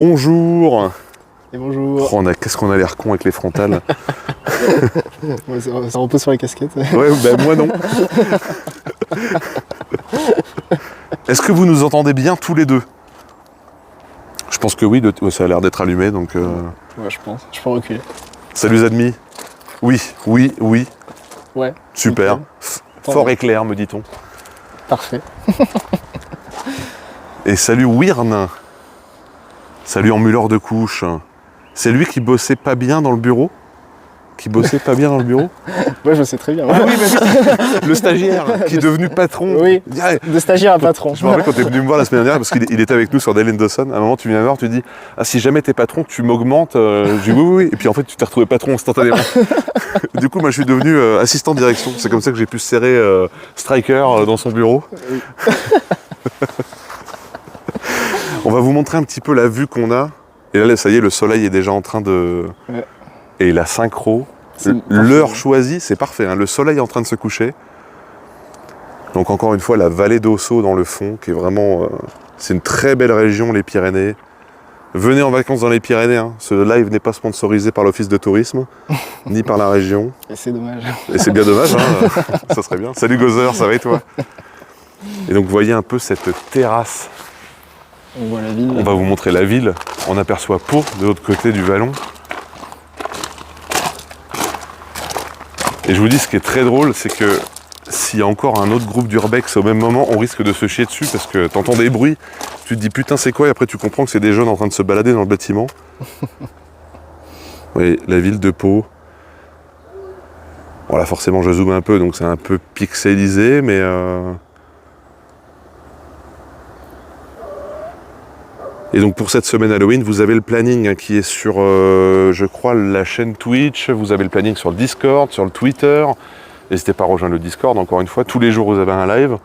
Bonjour. Et bonjour. Oh, qu'est-ce qu'on a l'air con avec les frontales. Ouais, ça repose sur la casquette. Ouais, ben moi non. Est-ce que vous nous entendez bien tous les deux? Je pense que oui, ça a l'air d'être allumé, donc... Ouais, je pense. Je peux reculer. Salut Zadmi. Oui. Ouais. Super. Nickel. Fort et clair, me dit-on. Parfait. Et salut Wyrn. Salut en mulleur de couche. C'est lui qui bossait pas bien dans le bureau? Ouais, je sais très bien. Ah oui, le stagiaire qui est devenu patron. Oui, Ah, de stagiaire à patron. je me rappelle quand tu es venu me voir la semaine dernière, parce qu'il était avec nous sur Dale Dawson. À un moment, tu viens me voir, tu dis « Ah, si jamais t'es patron, tu m'augmentes. » Je dis « Oui. » Et puis en fait, tu t'es retrouvé patron instantanément. Du coup, moi, je suis devenu assistant de direction. C'est comme ça que j'ai pu serrer Striker dans son bureau. Oui. On va vous montrer un petit peu la vue qu'on a. Et là, ça y est, le soleil est déjà en train de... Ouais. Et la synchro, C'est l'heure choisie, c'est parfait. Hein. Le soleil est en train de se coucher. Donc encore une fois, la vallée d'Ossau dans le fond, qui est vraiment... c'est une très belle région, les Pyrénées. Venez en vacances dans les Pyrénées. Hein. Ce live n'est pas sponsorisé par l'Office de tourisme, ni par la région. Et c'est dommage. Et c'est bien dommage, hein. Ça serait bien. Salut Gozer, ça va et toi? Et donc vous voyez un peu cette terrasse. On voit la ville. On va vous montrer la ville. On aperçoit Pau de l'autre côté du vallon. Et je vous dis, ce qui est très drôle, c'est que s'il y a encore un autre groupe d'urbex au même moment, on risque de se chier dessus parce que t'entends des bruits, tu te dis putain c'est quoi, et après tu comprends que c'est des jeunes en train de se balader dans le bâtiment. Oui, la ville de Pau. Bon là forcément je zoome un peu, donc c'est un peu pixelisé, mais... Et donc pour cette semaine Halloween, vous avez le planning qui est sur, je crois, la chaîne Twitch, vous avez le planning sur le Discord, sur le Twitter. N'hésitez pas à rejoindre le Discord, encore une fois, tous les jours vous avez un live.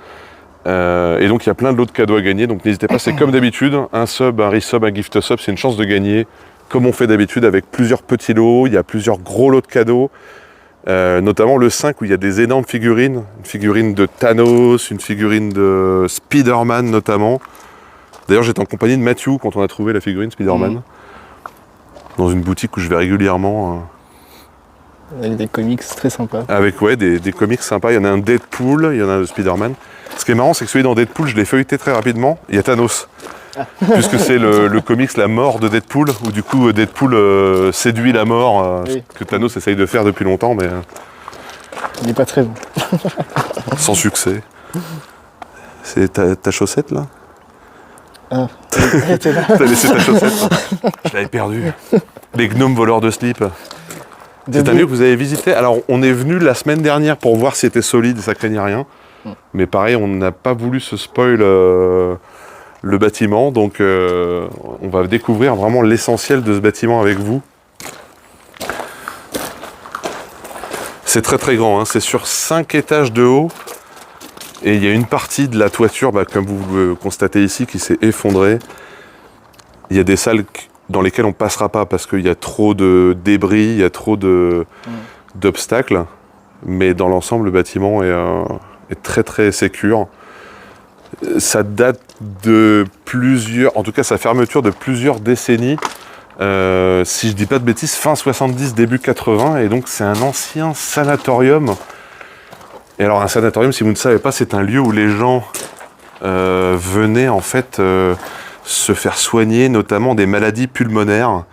Et donc il y a plein d'autres cadeaux à gagner, donc n'hésitez pas, c'est comme d'habitude, un sub, un resub, un gift sub, c'est une chance de gagner, comme on fait d'habitude avec plusieurs petits lots, il y a plusieurs gros lots de cadeaux, notamment le 5 où il y a des énormes figurines, une figurine de Thanos, une figurine de Spider-Man notamment. D'ailleurs, j'étais en compagnie de Mathieu quand on a trouvé la figurine Spider-Man. Dans une boutique où je vais régulièrement. On a des comics très sympas. Avec des comics sympas. Il y en a un Deadpool, il y en a un Spider-Man. Ce qui est marrant, c'est que celui dans Deadpool, je l'ai feuilleté très rapidement. Il y a Thanos. Puisque c'est le comics La mort de Deadpool, où du coup Deadpool séduit la mort, Oui. que Thanos essaye de faire depuis longtemps, mais Il n'est pas très bon. sans succès. C'est ta chaussette là? Ah, t'es là. T'as laissé ta chaussette? Je l'avais perdue. Les gnomes voleurs de slip. C'est un lieu que vous avez visité. Alors, on est venu la semaine dernière pour voir si c'était solide et ça craignait rien. Mais pareil, on n'a pas voulu se spoil le bâtiment. Donc, on va découvrir vraiment l'essentiel de ce bâtiment avec vous. C'est très très grand. Hein. C'est sur 5 étages de haut. Et il y a une partie de la toiture, comme vous le constatez ici, qui s'est effondrée. Il y a des salles dans lesquelles on ne passera pas parce qu'il y a trop de débris, il y a trop d'obstacles. Mais dans l'ensemble, le bâtiment est très très sécure. Ça date de plusieurs, en tout cas sa fermeture de plusieurs décennies. Si je ne dis pas de bêtises, fin 70, début 80. Et donc c'est un ancien sanatorium. Et alors un sanatorium, si vous ne savez pas, c'est un lieu où les gens venaient en fait se faire soigner, notamment des maladies pulmonaires.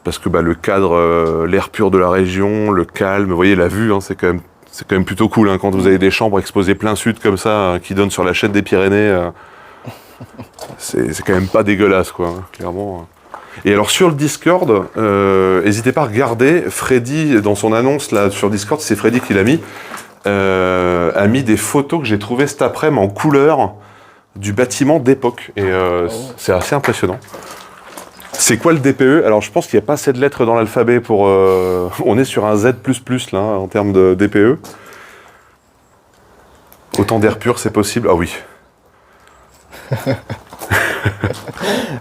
Parce que le cadre, l'air pur de la région, le calme, vous voyez la vue, hein, c'est quand même plutôt cool hein, quand vous avez des chambres exposées plein sud comme ça, qui donnent sur la chaîne des Pyrénées. C'est quand même pas dégueulasse quoi, hein, clairement. Et alors sur le Discord, n'hésitez pas à regarder, Freddy, dans son annonce là sur Discord, c'est Freddy qui l'a mis, a mis des photos que j'ai trouvées cet après-midi en couleur du bâtiment d'époque. Et c'est assez impressionnant. C'est quoi le DPE? Alors je pense qu'il n'y a pas assez de lettres dans l'alphabet pour... on est sur un Z++ là, en termes de DPE. Autant d'air pur, c'est possible? Ah oui.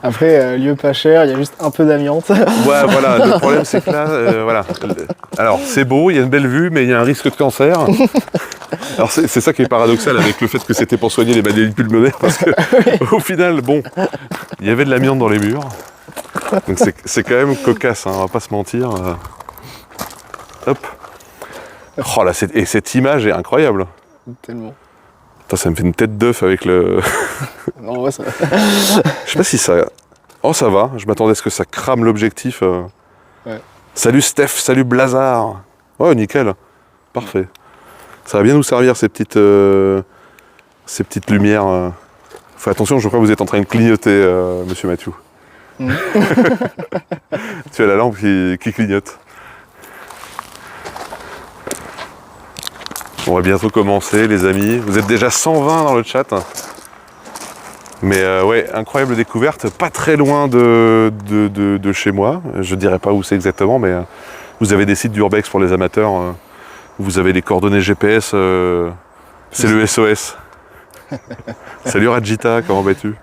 Après, lieu pas cher, il y a juste un peu d'amiante. Ouais, voilà, le problème c'est que là, voilà. Alors, c'est beau, il y a une belle vue, mais il y a un risque de cancer. Alors, c'est ça qui est paradoxal avec le fait que c'était pour soigner les maladies pulmonaires, parce que, au final, bon, il y avait de l'amiante dans les murs. Donc c'est quand même cocasse, hein, on va pas se mentir. Hop. Oh là, et cette image est incroyable. Tellement. Putain, ça me fait une tête d'œuf avec le... Non, ouais, ça. Je sais pas si ça... Oh, ça va. Je m'attendais à ce que ça crame l'objectif. Ouais. Salut Steph, salut Blazar. Ouais, nickel. Parfait. Ça va bien nous servir ces petites lumières. Fais attention, je crois que vous êtes en train de clignoter, monsieur Mathieu. Tu as la lampe qui clignote. On va bientôt commencer, les amis. Vous êtes déjà 120 dans le chat. Mais ouais, incroyable découverte. Pas très loin de chez moi. Je dirais pas où c'est exactement, mais vous avez des sites d'urbex pour les amateurs. Vous avez les coordonnées GPS. C'est le SOS. Salut Rajita, comment vas-tu?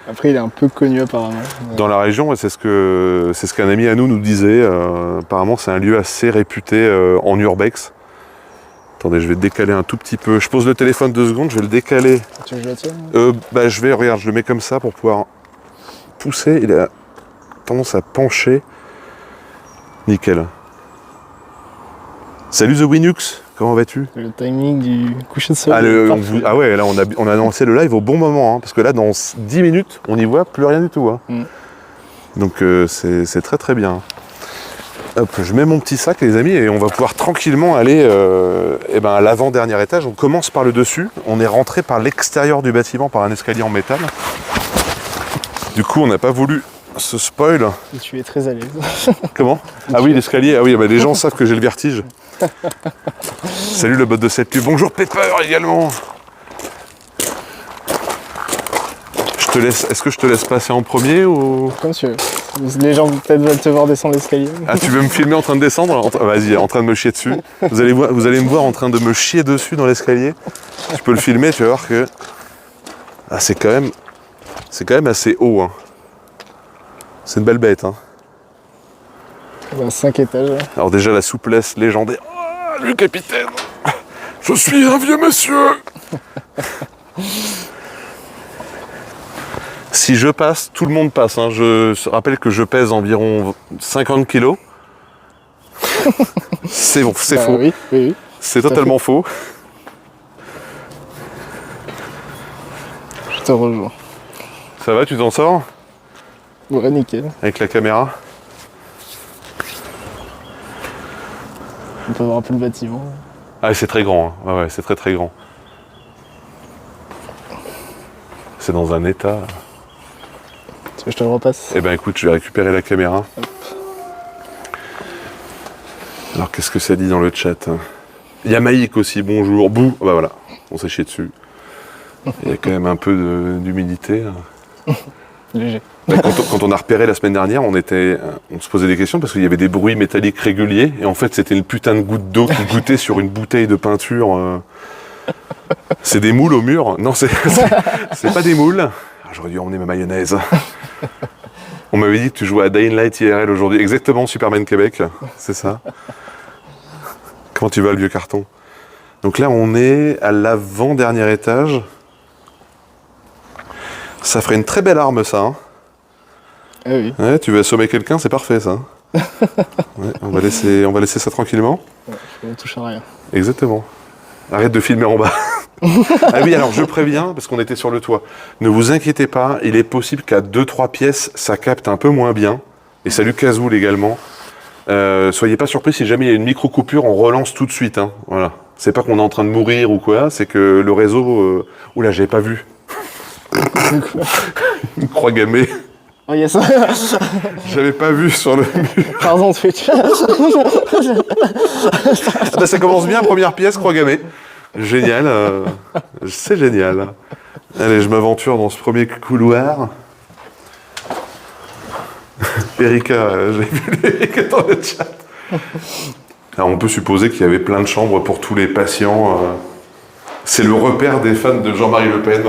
Après, il est un peu connu apparemment. Dans la région, c'est ce qu'un ami à nous disait. Apparemment, c'est un lieu assez réputé en urbex. Attendez, je vais décaler un tout petit peu. Je pose le téléphone 2 secondes, je vais le décaler. Tu veux que je la tienne? Regarde, je le mets comme ça pour pouvoir pousser. Il a tendance à pencher. Nickel. Salut The Winux, comment vas-tu? Le timing du coucher de soleil. Ouais, là on a lancé le live au bon moment, hein, parce que là dans 10 minutes, on n'y voit plus rien du tout. Hein. Donc c'est très très bien. Hop, je mets mon petit sac les amis et on va pouvoir tranquillement aller à l'avant-dernier étage. On commence par le dessus, on est rentré par l'extérieur du bâtiment par un escalier en métal. Du coup on n'a pas voulu se spoil. Et tu es très à l'aise. Comment? Ah oui, l'escalier, ah oui, les gens savent que j'ai le vertige. Salut le bot de cette pub, bonjour Pepper également. Est-ce que je te laisse passer en premier ou... Comme tu veux. Les gens peut-être veulent te voir descendre l'escalier. Ah, tu veux me filmer en train de descendre? Vas-y, en train de me chier dessus. Vous allez me voir en train de me chier dessus dans l'escalier. Tu peux le filmer, tu vas voir que... Ah, c'est quand même assez haut. Hein. C'est une belle bête. Hein. 5 étages. Ouais. Alors déjà, la souplesse légendaire. Oh, le capitaine! Je suis un vieux monsieur! Si je passe, tout le monde passe. Hein. Je rappelle que je pèse environ 50 kilos. C'est bon, c'est faux. Oui. C'est totalement faux. Je te rejoins. Ça va, tu t'en sors? Ouais, nickel. Avec la caméra? On peut voir un peu le bâtiment. Ah, c'est très grand. Hein. Ouais, c'est très très grand. C'est dans un état... Tu veux que je te le repasse? Eh ben écoute, je vais récupérer la caméra. Hop. Alors qu'est-ce que ça dit dans le chat? Il y a Maïk aussi, bonjour. Bouh, bah voilà, on s'est chié dessus. Il y a quand même un peu d'humidité. Léger. Quand on a repéré la semaine dernière, on se posait des questions parce qu'il y avait des bruits métalliques réguliers et en fait c'était une putain de goutte d'eau qui gouttait sur une bouteille de peinture. C'est des moules au mur? Non, c'est pas des moules. Ah, j'aurais dû emmener ma mayonnaise. On m'avait dit que tu jouais à Dying Light IRL aujourd'hui. Exactement, Superman Québec, c'est ça. Comment tu vas, le vieux carton? Donc là, on est à l'avant-dernier étage. Ça ferait une très belle arme, ça. Hein. Ah oui. Ouais, tu veux assommer quelqu'un, c'est parfait, ça. Ouais, on va laisser ça tranquillement. Ouais, on touche à rien. Exactement. Arrête de filmer en bas. Ah oui, alors je préviens, parce qu'on était sur le toit. Ne vous inquiétez pas, il est possible qu'à 2-3 pièces, ça capte un peu moins bien. Et salut Kazoul également. Soyez pas surpris si jamais il y a une micro-coupure, on relance tout de suite. Hein. Voilà. C'est pas qu'on est en train de mourir ou quoi, c'est que le réseau... Oula, j'avais pas vu. Une croix gammée. Oh yes. J'avais pas vu sur le mur. Pardon Twitch. Ah bah, ça commence bien, première pièce, croix gammée. Génial, c'est génial. Allez, je m'aventure dans ce premier couloir. Erika, j'ai vu Erika dans le chat. Alors, on peut supposer qu'il y avait plein de chambres pour tous les patients. C'est le repère des fans de Jean-Marie Le Pen.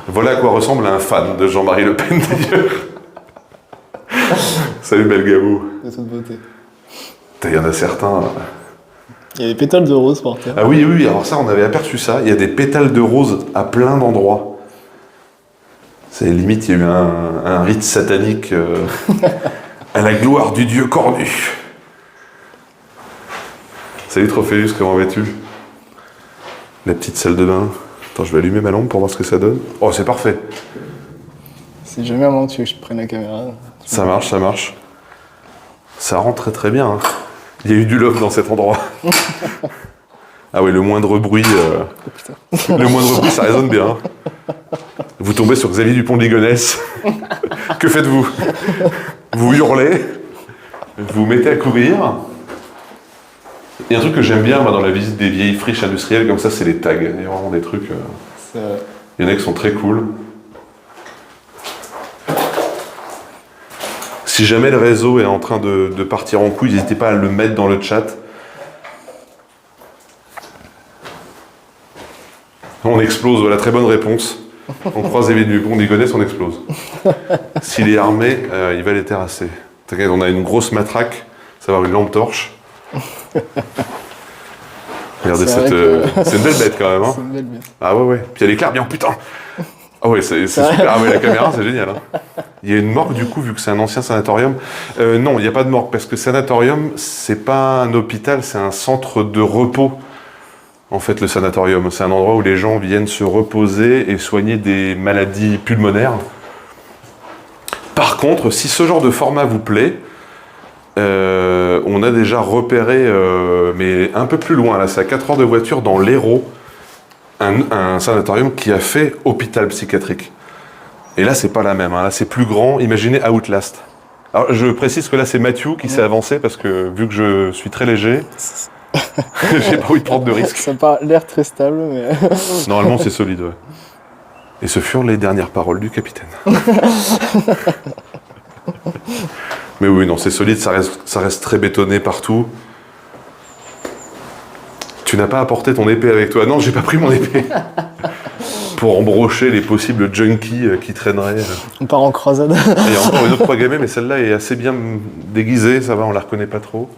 Voilà à quoi ressemble un fan de Jean-Marie Le Pen d'ailleurs. Salut Belgabou. De toute beauté. Il y en a certains... Il y a des pétales de rose par terre. Ah oui, alors ça, on avait aperçu ça. Il y a des pétales de rose à plein d'endroits. C'est limite, il y a eu un rite satanique à la gloire du dieu cornu. Salut Trophéus, comment vas-tu? La petite salle de bain. Attends, je vais allumer ma lampe pour voir ce que ça donne. Oh, c'est parfait. C'est jamais un moment que tu veux que je prenne la caméra. Ça marche, ça marche. Ça rend très très bien. Hein. Il y a eu du love dans cet endroit. Ah ouais, le moindre bruit, ça résonne bien. Hein. Vous tombez sur Xavier Dupont de Ligonnès. Que faites-vous? Vous hurlez, vous vous mettez à courir. Il y a un truc que j'aime bien moi, dans la visite des vieilles friches industrielles, comme ça, c'est les tags. Il y a vraiment des trucs. Il y en a qui sont très cool. Si jamais le réseau est en train de partir en couille, n'hésitez pas à le mettre dans le chat. On explose, voilà, très bonne réponse. On croise Xavier Dupont de Ligonnès, on explose. S'il est armé, il va les terrasser. T'inquiète, on a une grosse matraque, ça va avoir une lampe torche. Regardez cette... c'est une belle bête quand même. Hein. C'est une belle bête. Ah ouais. Puis il y a l'éclair, bien putain. Ah ouais, c'est super. Ah ouais, la caméra, c'est génial. Hein. Il y a une morgue du coup, vu que c'est un ancien sanatorium. Non, il n'y a pas de morgue, parce que sanatorium, c'est pas un hôpital, c'est un centre de repos. En fait, le sanatorium, c'est un endroit où les gens viennent se reposer et soigner des maladies pulmonaires. Par contre, si ce genre de format vous plaît, on a déjà repéré, mais un peu plus loin, là, c'est à 4 heures de voiture, dans l'Hérault, un sanatorium qui a fait hôpital psychiatrique. Et là, c'est pas la même, hein. Là, c'est plus grand. Imaginez Outlast. Alors, je précise que là, c'est Mathieu qui s'est avancé, parce que vu que je suis très léger, j'ai pas envie de prendre de risques. Ça n'a pas l'air très stable, mais... Normalement, c'est solide, ouais. Et ce furent les dernières paroles du capitaine. Mais oui, non, c'est solide, ça reste très bétonné partout. Tu n'as pas apporté ton épée avec toi? Non, j'ai pas pris mon épée. Pour embrocher les possibles junkies qui traîneraient. On part en croisade. Il y a encore une autre 3 gammée, mais celle-là est assez bien déguisée, ça va, on la reconnaît pas trop.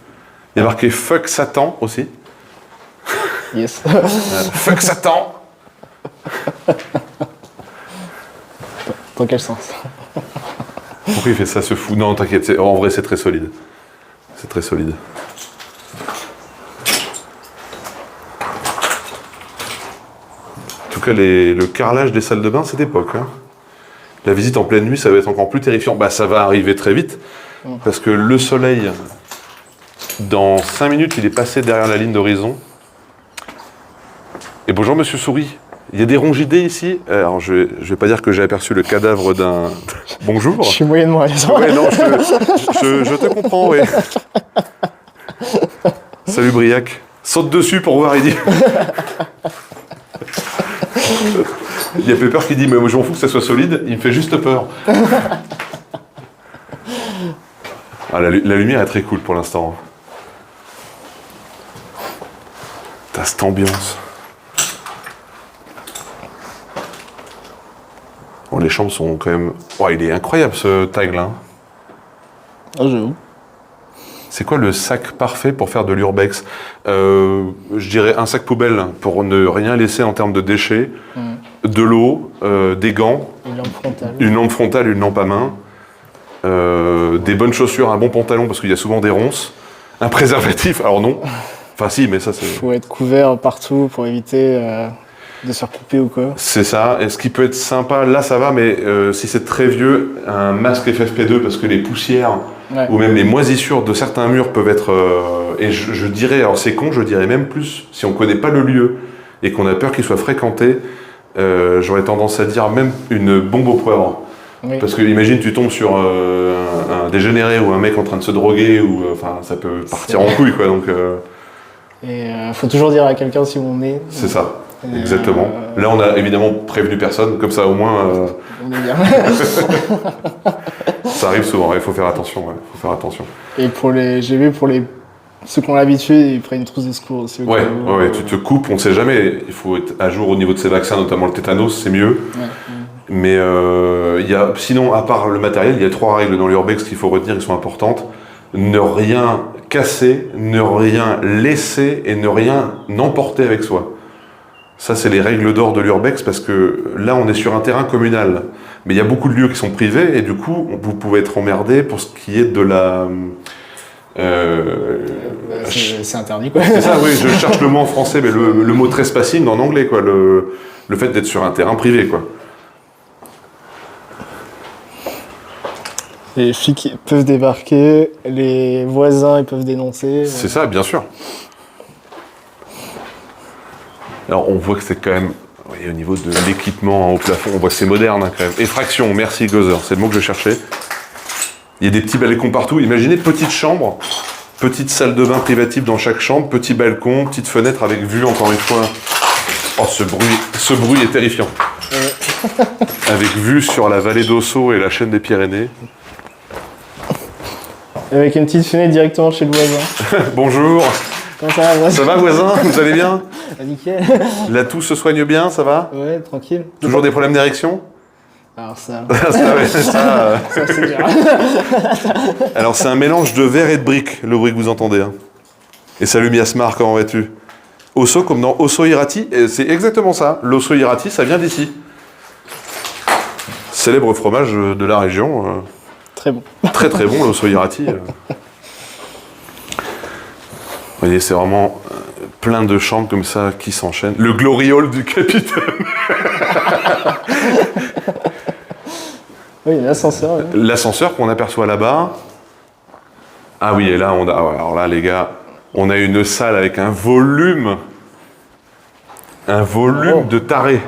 Il y a marqué Fuck Satan aussi. Yes. Fuck Satan. Dans quel sens? Pourquoi il fait ça, ce fou? Non, t'inquiète, en vrai c'est très solide. C'est très solide. En tout cas, le carrelage des salles de bain, c'est d'époque. Hein. La visite en pleine nuit, ça va être encore plus terrifiant. Bah, ça va arriver très vite, parce que le soleil, dans 5 minutes, il est passé derrière la ligne d'horizon. Et bonjour, monsieur Souris. Il y a des rongidés ici. Alors, je vais pas dire que j'ai aperçu le cadavre d'un... Bonjour. Je suis moyennement à l'aise. Ouais, non, je te comprends, oui. Salut Briac. Saute dessus pour voir, il dit. Il y a Pepper qui dit, mais moi je m'en fous que ça soit solide, il me fait juste peur. Ah, la lumière est très cool pour l'instant. T'as cette ambiance. Bon, les chambres sont quand même... Oh, il est incroyable ce tag là. Ah, j'avoue. C'est quoi le sac parfait pour faire de l'urbex? Je dirais un sac poubelle pour ne rien laisser en termes de déchets, de l'eau, des gants, une lampe frontale, une lampe à main, des bonnes chaussures, un bon pantalon parce qu'il y a souvent des ronces, un préservatif, alors non, enfin si, mais ça c'est... Il faut être couvert partout pour éviter de se recouper ou quoi. C'est ça, et ce qui peut être sympa, là ça va, mais si c'est très vieux, un masque FFP2 parce que les poussières... Ouais. Ou même les moisissures de certains murs peuvent être... et je dirais, alors c'est con, je dirais même plus, si on ne connaît pas le lieu et qu'on a peur qu'il soit fréquenté, j'aurais tendance à dire même une bombe au poivre. Oui. Parce que imagine tu tombes sur un dégénéré ou un mec en train de se droguer, ou enfin ça peut partir en couille quoi. Donc, Et faut toujours dire à quelqu'un si on est... C'est ça, exactement. Là on a évidemment prévenu personne, comme ça au moins... On est bien. Ça arrive souvent, il faut faire attention. Ouais, faut faire attention. Et j'ai vu pour ceux qui ont l'habitude, ils prennent une trousse de secours aussi. Ouais, tu te coupes, on ne sait jamais. Il faut être à jour au niveau de ces vaccins, notamment le tétanos, c'est mieux. Ouais. Mais sinon, à part le matériel, il y a 3 règles dans l'urbex qu'il faut retenir, qui sont importantes. Ne rien casser, ne rien laisser et ne rien emporter avec soi. Ça, c'est les règles d'or de l'urbex parce que là, on est sur un terrain communal. Mais il y a beaucoup de lieux qui sont privés et du coup, vous pouvez être emmerdé pour ce qui est de la... C'est interdit, quoi. C'est ça, oui, je cherche le mot en français, mais le mot trespassing en anglais, quoi. Le fait d'être sur un terrain privé, quoi. Les flics peuvent débarquer, les voisins ils peuvent dénoncer. C'est ça, bien sûr. Alors, on voit que c'est quand même... Oui, au niveau de l'équipement au plafond, on voit que c'est moderne, hein, quand même. Effraction, merci Gozer, c'est le mot que je cherchais. Il y a des petits balcons partout. Imaginez petite chambre, petite salle de bain privative dans chaque chambre, petit balcon, petite fenêtre avec vue, encore une fois. Oh, ce bruit est terrifiant. Avec vue sur la vallée d'Ossau et la chaîne des Pyrénées. Avec une petite fenêtre directement chez le voisin. Bonjour. Comment ça va, voisin? Ça va, voisin? Vous allez bien? Ah, nickel. La toux se soigne bien, ça va? Ouais, tranquille. Toujours des problèmes d'érection? Alors ça, Ça, ouais, ça, ça c'est dur. Alors, c'est un mélange de verre et de briques, le bruit que vous entendez. Hein. Et salut Miasmar, comment vas-tu? Osso, comme dans Osso Hirati, c'est exactement ça. L'Osso Hirati, ça vient d'ici. Célèbre fromage de la région. Très bon. Très très bon, l'Osso Hirati. Vous voyez, c'est vraiment plein de chambres comme ça qui s'enchaînent. Le Glory Hall du capitaine. Oui, l'ascenseur. Ouais. L'ascenseur qu'on aperçoit là-bas. Ah oui, et là, alors là, les gars, on a une salle avec un volume de taré.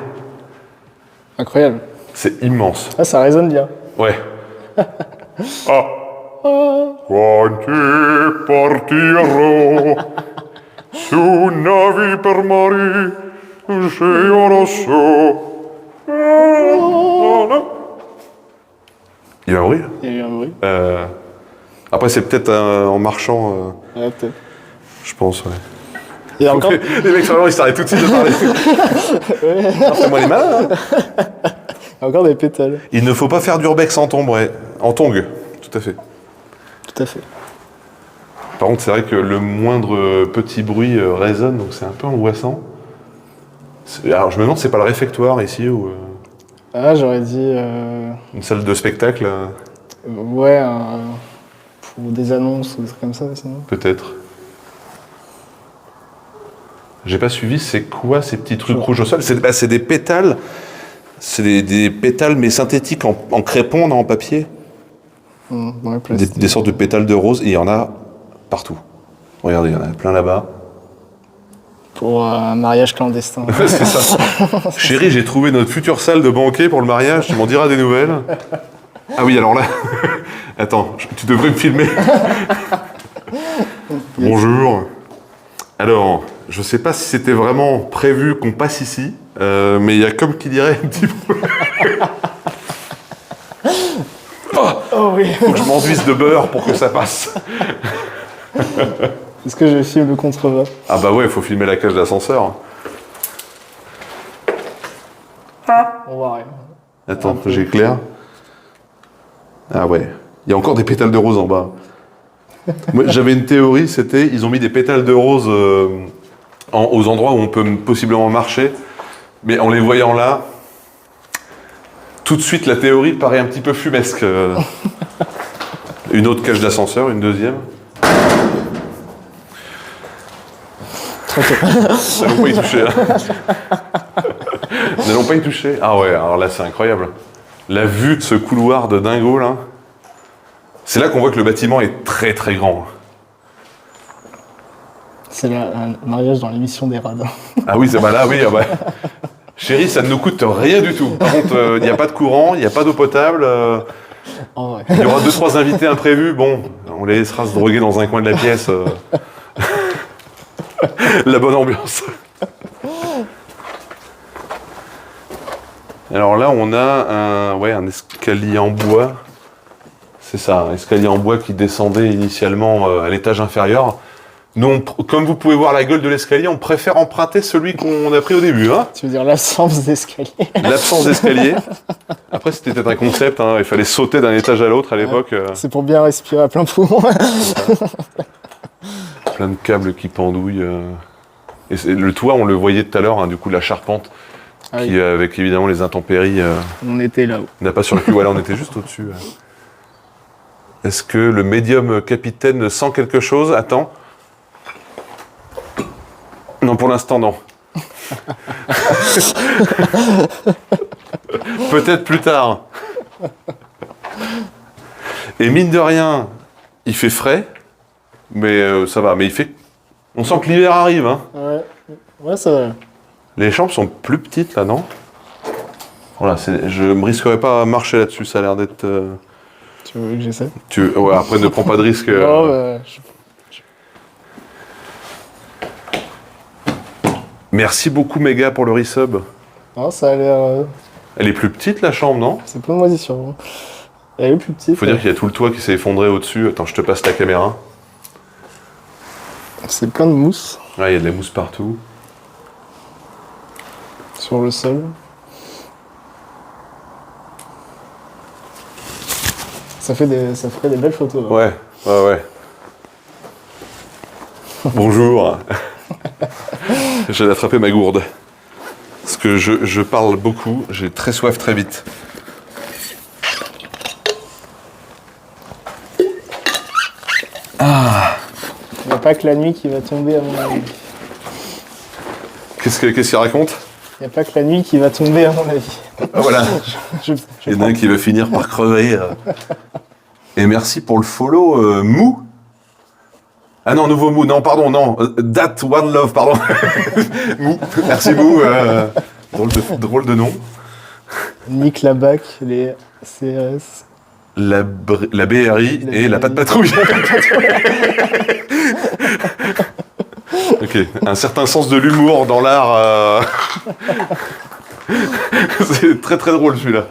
Incroyable. C'est immense. Ah, ça résonne bien. Ouais. Ah. Quanti partirò su navi per mari, se io lo so. Il y a un bruit? Il y a eu un bruit. Après, c'est peut-être en marchant, Ouais, peut-être. je pense, ouais. Il y a encore... Les mecs sur le ils s'arrêtent tout de suite de parler. Non, fais-moi les malins. Hein. Il y a encore des pétales. Il ne faut pas faire d'urbex en tombe, ouais. En tongue, tout à fait. Tout à fait. Par contre, c'est vrai que le moindre petit bruit résonne, donc c'est un peu angoissant. Alors, je me demande, c'est pas le réfectoire ici ou Ah, j'aurais dit... une salle de spectacle, Ouais, pour des annonces ou des trucs comme ça, sinon. peut-être. J'ai pas suivi, c'est quoi ces petits trucs rouges au sol? C'est des pétales, c'est des pétales mais synthétiques en crépon, non, en papier. Ouais, plastique. Des sortes de pétales de rose, et il y en a partout. Regardez, il y en a plein là-bas. Pour un mariage clandestin. Ouais, c'est ça. Chérie, j'ai trouvé notre future salle de banquet pour le mariage, tu m'en diras des nouvelles. Ah oui, alors là... Attends, tu devrais me filmer. Bonjour. Alors, je sais pas si c'était vraiment prévu qu'on passe ici, mais il y a comme qui dirait un petit peu... Oh oui. Faut que je m'enduise de beurre pour que ça passe. Est-ce que je filme le contrevent? Ah bah ouais, il faut filmer la cage d'ascenseur. On voit rien. Attends, j'éclaire. Ah ouais, il y a encore des pétales de rose en bas. Moi, j'avais une théorie, c'était ils ont mis des pétales de rose aux endroits où on peut possiblement marcher, mais en les voyant là, tout de suite la théorie paraît un petit peu fumesque. Une autre cage d'ascenseur, une deuxième. N'allons pas y toucher. Hein. N'allons pas y toucher. Ah ouais, alors là c'est incroyable. La vue de ce couloir de dingo là. C'est là qu'on voit que le bâtiment est très très grand. C'est un mariage dans l'émission des rades. Ah oui, c'est bah là, oui. Ah bah. Chérie, ça ne nous coûte rien du tout. Par contre, il n'y a pas de courant, il n'y a pas d'eau potable. En vrai. Il y aura 2-3 invités imprévus. Bon, on les laissera se droguer dans un coin de la pièce. La bonne ambiance. Alors là, on a un escalier en bois. C'est ça, un escalier en bois qui descendait initialement à l'étage inférieur. Nous, comme vous pouvez voir la gueule de l'escalier, on préfère emprunter celui qu'on a pris au début. Hein. Tu veux dire l'absence d'escalier? L'absence d'escalier. Après, c'était peut-être un concept. Hein. Il fallait sauter d'un étage à l'autre à l'époque. C'est pour bien respirer à plein poumon. Plein de câbles qui pendouillent. Et le toit, on le voyait tout à l'heure, hein, du coup, la charpente, Ah qui, oui. avec évidemment les intempéries, On était là-haut. n'a pas survécu. Voilà, on était juste au-dessus. Est-ce que le médium capitaine sent quelque chose? Attends. Non, pour l'instant, non. Peut-être plus tard. Et mine de rien, il fait frais, mais ça va. Mais il fait... On sent que l'hiver arrive, hein. Ouais, ça va. Les chambres sont plus petites, là, non? Voilà, je me risquerais pas à marcher là-dessus, ça a l'air d'être... Tu veux que j'essaie? Ouais, après, ne prends pas de risque. Non, bah, Merci beaucoup, Méga, pour le resub. non, ça a l'air... Elle est plus petite, la chambre, non? C'est plein de moisissures. Hein. Elle est plus petite. Faut dire qu'il y a tout le toit qui s'est effondré au-dessus. Attends, je te passe la caméra. C'est plein de mousse Ouais, il y a de la mousse partout. sur le sol. Ça ferait des belles photos. Là. Ouais. Bonjour. J'ai attrapé ma gourde. Parce que je parle beaucoup, j'ai très soif très vite. Il n'y a pas que la nuit qui va tomber à mon avis. Qu'est-ce qu'il raconte? Il n'y a pas que la nuit qui va tomber à mon avis. Ah, voilà. Je Il y en a un qui va finir par crever. Et merci pour le follow, Mou. Ah non, nouveau Mou, non, pardon, non. That One Love, pardon. Mou, merci Mou. Drôle de nom. Nick Labac, les CRS. La BRI et la patte patrouille. Ok, un certain sens de l'humour dans l'art. C'est très très drôle celui-là.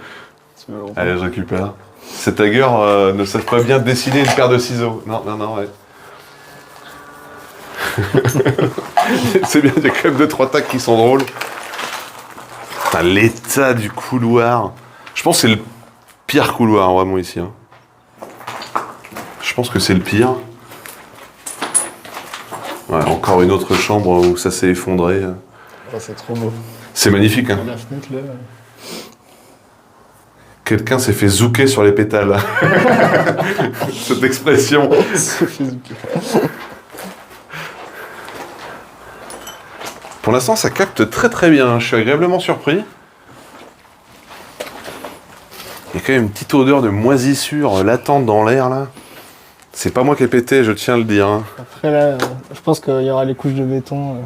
Allez, je récupère. Ces taggers ne savent pas bien dessiner une paire de ciseaux. Non, ouais. C'est bien, il y a quand même 2-3 tags qui sont drôles. Putain, l'état du couloir. Je pense que c'est le pire couloir vraiment ici. Hein. Je pense que c'est le pire. Ouais, encore une autre chambre où ça s'est effondré. Oh, c'est trop beau. C'est magnifique. Hein. La fenêtre là. Quelqu'un s'est fait zouker sur les pétales. Cette expression. C'est physique. Pour l'instant, ça capte très très bien. Je suis agréablement surpris. Il y a quand même une petite odeur de moisissure latente dans l'air là. C'est pas moi qui ai pété, je tiens à le dire. Hein. Après là, je pense qu'il y aura les couches de béton.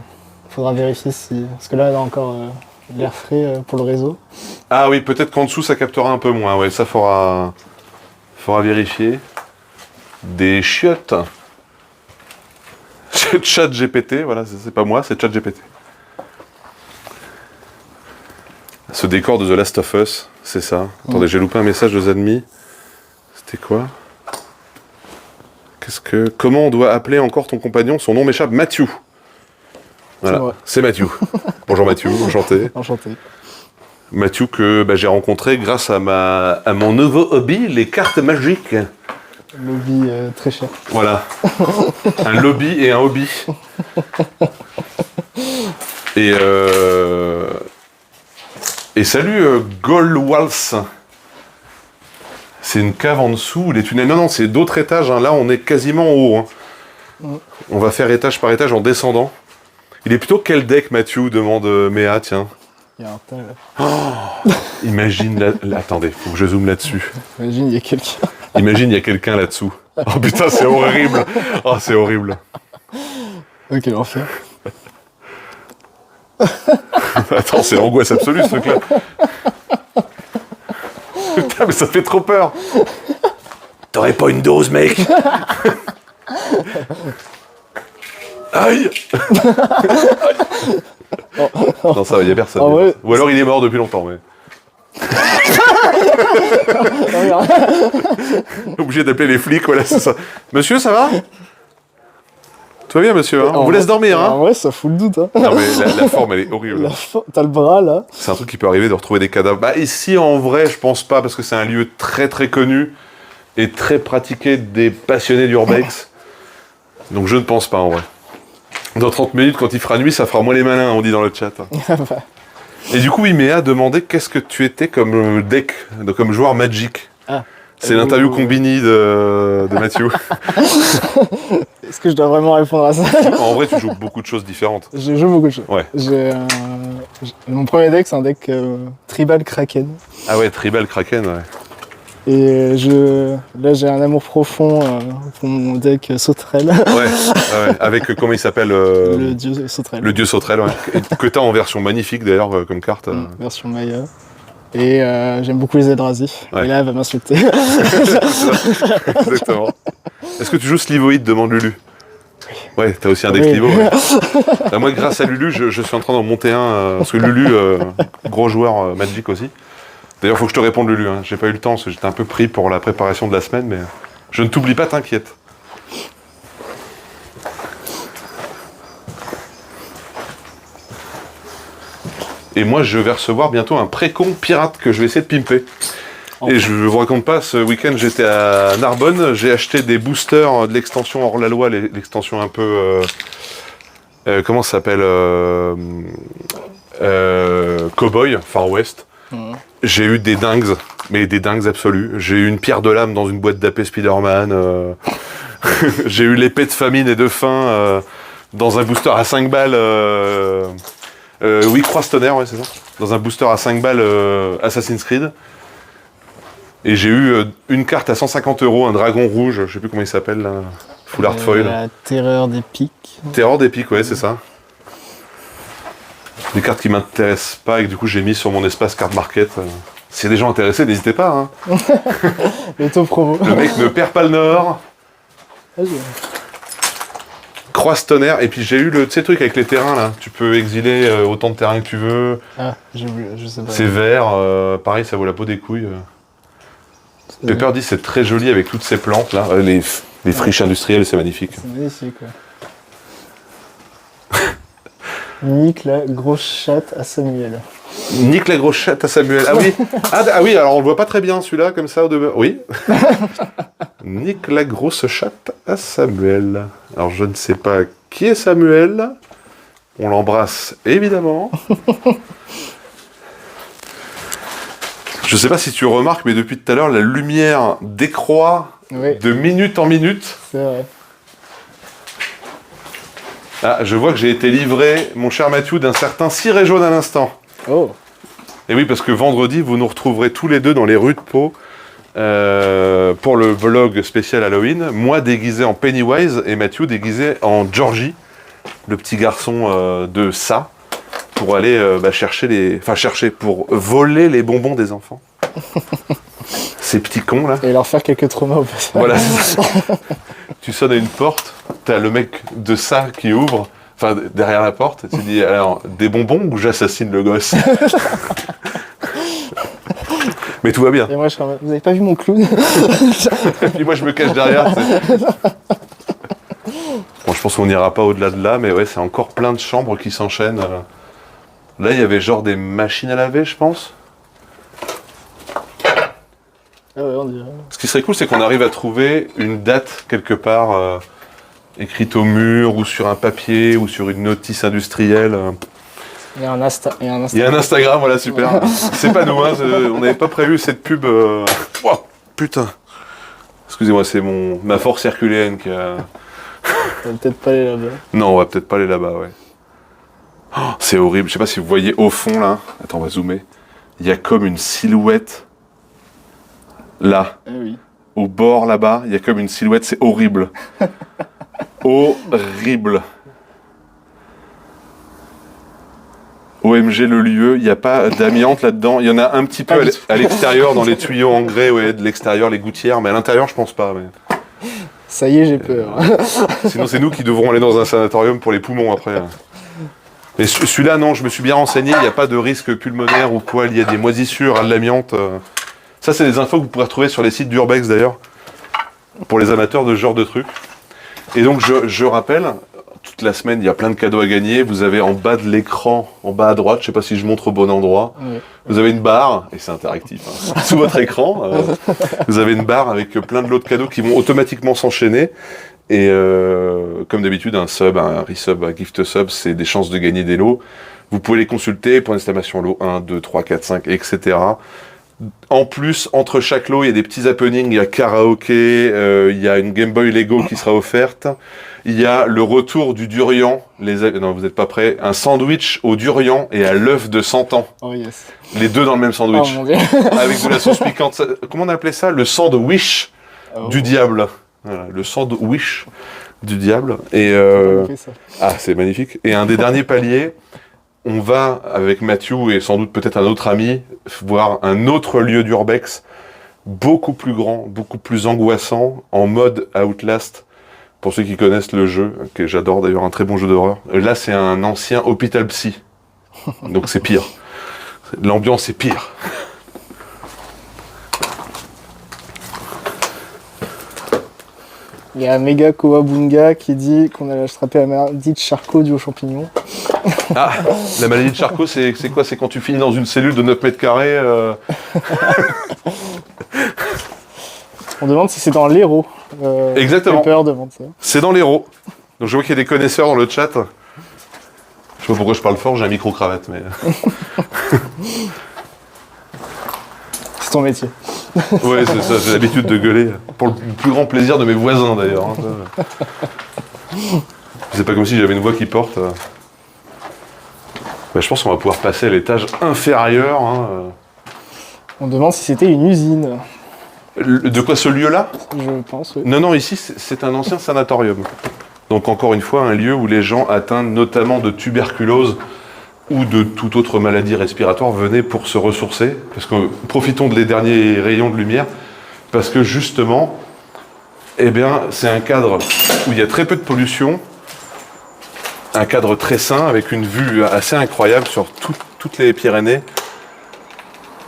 Faudra vérifier si... Parce que là, il y a encore l'air frais pour le réseau. Ah oui, peut-être qu'en dessous ça captera un peu moins. Ouais, ça faudra vérifier. Des chiottes. Chat GPT, voilà, c'est pas moi, c'est Chat GPT. Ce décor de The Last of Us, c'est ça. Attendez, j'ai loupé un message de Zadmi. C'était quoi? Comment on doit appeler encore ton compagnon? Son nom m'échappe, Matthew. Voilà, c'est Matthew. Bonjour Matthew, enchanté. Enchanté. Matthew que j'ai rencontré grâce à mon nouveau hobby, les cartes magiques. Lobby très cher. Voilà. Un lobby et un hobby. Et salut Goldwaltz. C'est une cave en dessous, les tunnels. Non, c'est d'autres étages. Hein. Là, on est quasiment en haut. Hein. On va faire étage par étage en descendant. Il est plutôt quel deck, Mathieu? Demande Méa, tiens. Il y a un tas là. Oh, imagine attendez, faut que je zoome là-dessus. Imagine, il y a quelqu'un. Imagine, il y a quelqu'un là-dessous. Oh putain, c'est horrible. Oh, c'est horrible. Ok, l'enfer. Attends, c'est l'angoisse absolue, ce truc-là. Putain, mais ça fait trop peur. T'aurais pas une dose, mec? Aïe. Non, ça va, y a personne. Ah ouais. Ou alors il est mort depuis longtemps, mais... Obligé d'appeler les flics, voilà, c'est ça. Monsieur, ça va? Tout va bien, monsieur, hein? On vous laisse dormir, hein? Ouais, ça fout le doute, hein. Non, mais la forme, elle est horrible. T'as le bras, là. C'est un truc qui peut arriver de retrouver des cadavres. Bah, ici, en vrai, je pense pas, parce que c'est un lieu très très connu et très pratiqué des passionnés d'urbex. Donc je ne pense pas, en vrai. Dans 30 minutes, quand il fera nuit, ça fera moins les malins, on dit dans le chat. Bah, Et du coup, Iméa a demandé qu'est-ce que tu étais comme deck, comme joueur Magic. Ah. C'est l'interview combini de Mathieu. Est-ce que je dois vraiment répondre à ça? En vrai, tu joues beaucoup de choses différentes. Je joue beaucoup de choses. Ouais. Mon premier deck, c'est un deck Tribal Kraken. Ah ouais, Tribal Kraken, ouais. Et là, j'ai un amour profond pour mon deck Sauterelle. Ouais, avec, comment il s'appelle Le dieu Sauterelle. Le dieu Sauterelle, ouais. Que t'as en version magnifique d'ailleurs, comme carte. Version Maya. Et j'aime beaucoup les Eldrazi. Ouais. Et là, elle va m'insulter. Exactement. Est-ce que tu joues Slivoid, demande Lulu? Ouais, t'as aussi un deck Oui. Slivo. Ouais. Bah, moi, grâce à Lulu, je suis en train d'en monter un. Parce que Lulu, gros joueur Magic aussi. D'ailleurs, faut que je te réponde, Lulu. Hein. J'ai pas eu le temps, parce que j'étais un peu pris pour la préparation de la semaine, mais je ne t'oublie pas, t'inquiète. Et moi, je vais recevoir bientôt un précon pirate que je vais essayer de pimper. Enfin. Et je vous raconte pas, ce week-end, j'étais à Narbonne, j'ai acheté des boosters de l'extension hors-la-loi, l'extension un peu... comment ça s'appelle Cowboy, Far West. J'ai eu des dingues, mais des dingues absolues. J'ai eu une pierre de lame dans une boîte d'AP Spider-Man. J'ai eu l'épée de famine et de faim dans un booster à 5 balles. Oui, Croix Tonnerre, ouais, c'est ça. Dans un booster à 5 balles Assassin's Creed. Et j'ai eu une carte à 150 €, un dragon rouge, je sais plus comment il s'appelle, là. Full Art Foil. La terreur des pics. Terreur d'épique, ouais, c'est ça. Des cartes qui m'intéressent pas et que du coup j'ai mis sur mon espace card market. S'il y a des gens intéressés, n'hésitez pas. Hein. Le taux promo. Le mec ne perd pas le nord. Croise tonnerre. Et puis j'ai eu le truc avec les terrains là. Tu peux exiler autant de terrains que tu veux. Ah, j'ai oublié, je sais pas. C'est vert. Pareil, ça vaut la peau des couilles. Pepper dit c'est très joli avec toutes ces plantes là. Les friches industrielles, c'est magnifique. C'est magnifique, ouais. Nique la grosse chatte à Samuel. Nique la grosse chatte à Samuel. Ah oui. Ah oui, alors on le voit pas très bien celui-là, comme ça au demeure. Oui. Nique la grosse chatte à Samuel. Alors je ne sais pas qui est Samuel. On l'embrasse évidemment. Je sais pas si tu remarques, mais depuis tout à l'heure, la lumière décroît de minute en minute. C'est vrai. Ah, je vois que j'ai été livré, mon cher Mathieu, d'un certain ciré jaune à l'instant. Oh. Et oui, parce que vendredi, vous nous retrouverez tous les deux dans les rues de Pau pour le vlog spécial Halloween. Moi déguisé en Pennywise et Mathieu déguisé en Georgie, le petit garçon de ça, pour aller pour voler les bonbons des enfants. Ces petits cons là. Et leur faire quelques traumas au passage. Voilà, c'est ça. Tu sonnes à une porte, t'as le mec de ça qui ouvre, enfin derrière la porte, tu dis alors des bonbons ou j'assassine le gosse. Mais tout va bien. Et moi je suis en mode, vous avez pas vu mon clown? Et puis moi je me cache derrière. Bon, je pense qu'on n'ira pas au-delà de là, mais ouais, c'est encore plein de chambres qui s'enchaînent. Là, il y avait genre des machines à laver, je pense. Ah ouais, on dirait. Ce qui serait cool, c'est qu'on arrive à trouver une date quelque part écrite au mur ou sur un papier ou sur une notice industrielle. Il y a un Instagram. Il y a un Instagram, voilà, super. C'est pas nous, hein, on n'avait pas prévu cette pub. Oh, putain. Excusez-moi, c'est ma force herculéenne qui a... On va peut-être pas aller là-bas. Non, on va peut-être pas aller là-bas, ouais. Oh, c'est horrible. Je sais pas si vous voyez au fond, là. Attends, on va zoomer. Il y a comme une silhouette. Là. Eh oui. Au bord, là-bas, il y a comme une silhouette. C'est horrible. Horrible. OMG le lieu, il n'y a pas d'amiante là-dedans. Il y en a un petit peu à l'extérieur, dans les tuyaux en grès, ouais, de l'extérieur, les gouttières, mais à l'intérieur, je pense pas. Mais... Ça y est, j'ai peur. Sinon, c'est nous qui devrons aller dans un sanatorium pour les poumons après. Mais celui-là, non, je me suis bien renseigné, il n'y a pas de risque pulmonaire ou quoi, il y a des moisissures à de l'amiante. Ça, c'est des infos que vous pourrez retrouver sur les sites d'Urbex d'ailleurs, pour les amateurs de ce genre de trucs. Et donc, je rappelle, toute la semaine, il y a plein de cadeaux à gagner. Vous avez en bas de l'écran, en bas à droite, je sais pas si je montre au bon endroit, oui. Vous avez une barre, et c'est interactif, hein, sous votre écran, vous avez une barre avec plein de lots de cadeaux qui vont automatiquement s'enchaîner. Et comme d'habitude, un sub, un resub, un gift sub, c'est des chances de gagner des lots. Vous pouvez les consulter pour l'estimation lot 1, 2, 3, 4, 5, etc. En plus, entre chaque lot, il y a des petits happenings, il y a karaoké, il y a une Game Boy Lego qui sera offerte, il y a le retour du durian, non vous n'êtes pas prêts, un sandwich au durian et à l'œuf de 100 ans. Oh yes. Les deux dans le même sandwich. Oh mon dieu. Avec de la sauce piquante. Comment on appelait ça? Le sandwich du diable. Voilà, le sandwich du diable. Et c'est magnifique. Et un des derniers paliers, on va, avec Mathieu et sans doute peut-être un autre ami, voir un autre lieu d'Urbex, beaucoup plus grand, beaucoup plus angoissant, en mode Outlast, pour ceux qui connaissent le jeu, que j'adore d'ailleurs, un très bon jeu d'horreur. Là, c'est un ancien hôpital psy, donc c'est pire. L'ambiance est pire. Il y a Mega Kowabunga qui dit qu'on a attrapé la maladie de Charcot due aux champignons. Ah, la maladie de Charcot, c'est quoi? C'est quand tu finis dans une cellule de 9 mètres carrés On demande si c'est dans l'Hérault. Exactement. Pepper demande ça. C'est dans l'Hérault. Donc je vois qu'il y a des connaisseurs dans le chat. Je sais pas pourquoi je parle fort, j'ai un micro-cravate, mais... C'est ton métier. Ouais, c'est ça, j'ai l'habitude de gueuler. Pour le plus grand plaisir de mes voisins, d'ailleurs. Hein, c'est pas comme si j'avais une voix qui porte. Bah, je pense qu'on va pouvoir passer à l'étage inférieur. Hein. On demande si c'était une usine. De quoi, ce lieu-là? Je pense, oui. Non, ici, c'est un ancien sanatorium. Donc, encore une fois, un lieu où les gens atteints notamment de tuberculose ou de toute autre maladie respiratoire venaient pour se ressourcer. Parce que profitons des derniers rayons de lumière, parce que justement, eh bien, c'est un cadre où il y a très peu de pollution, un cadre très sain, avec une vue assez incroyable sur toutes les Pyrénées.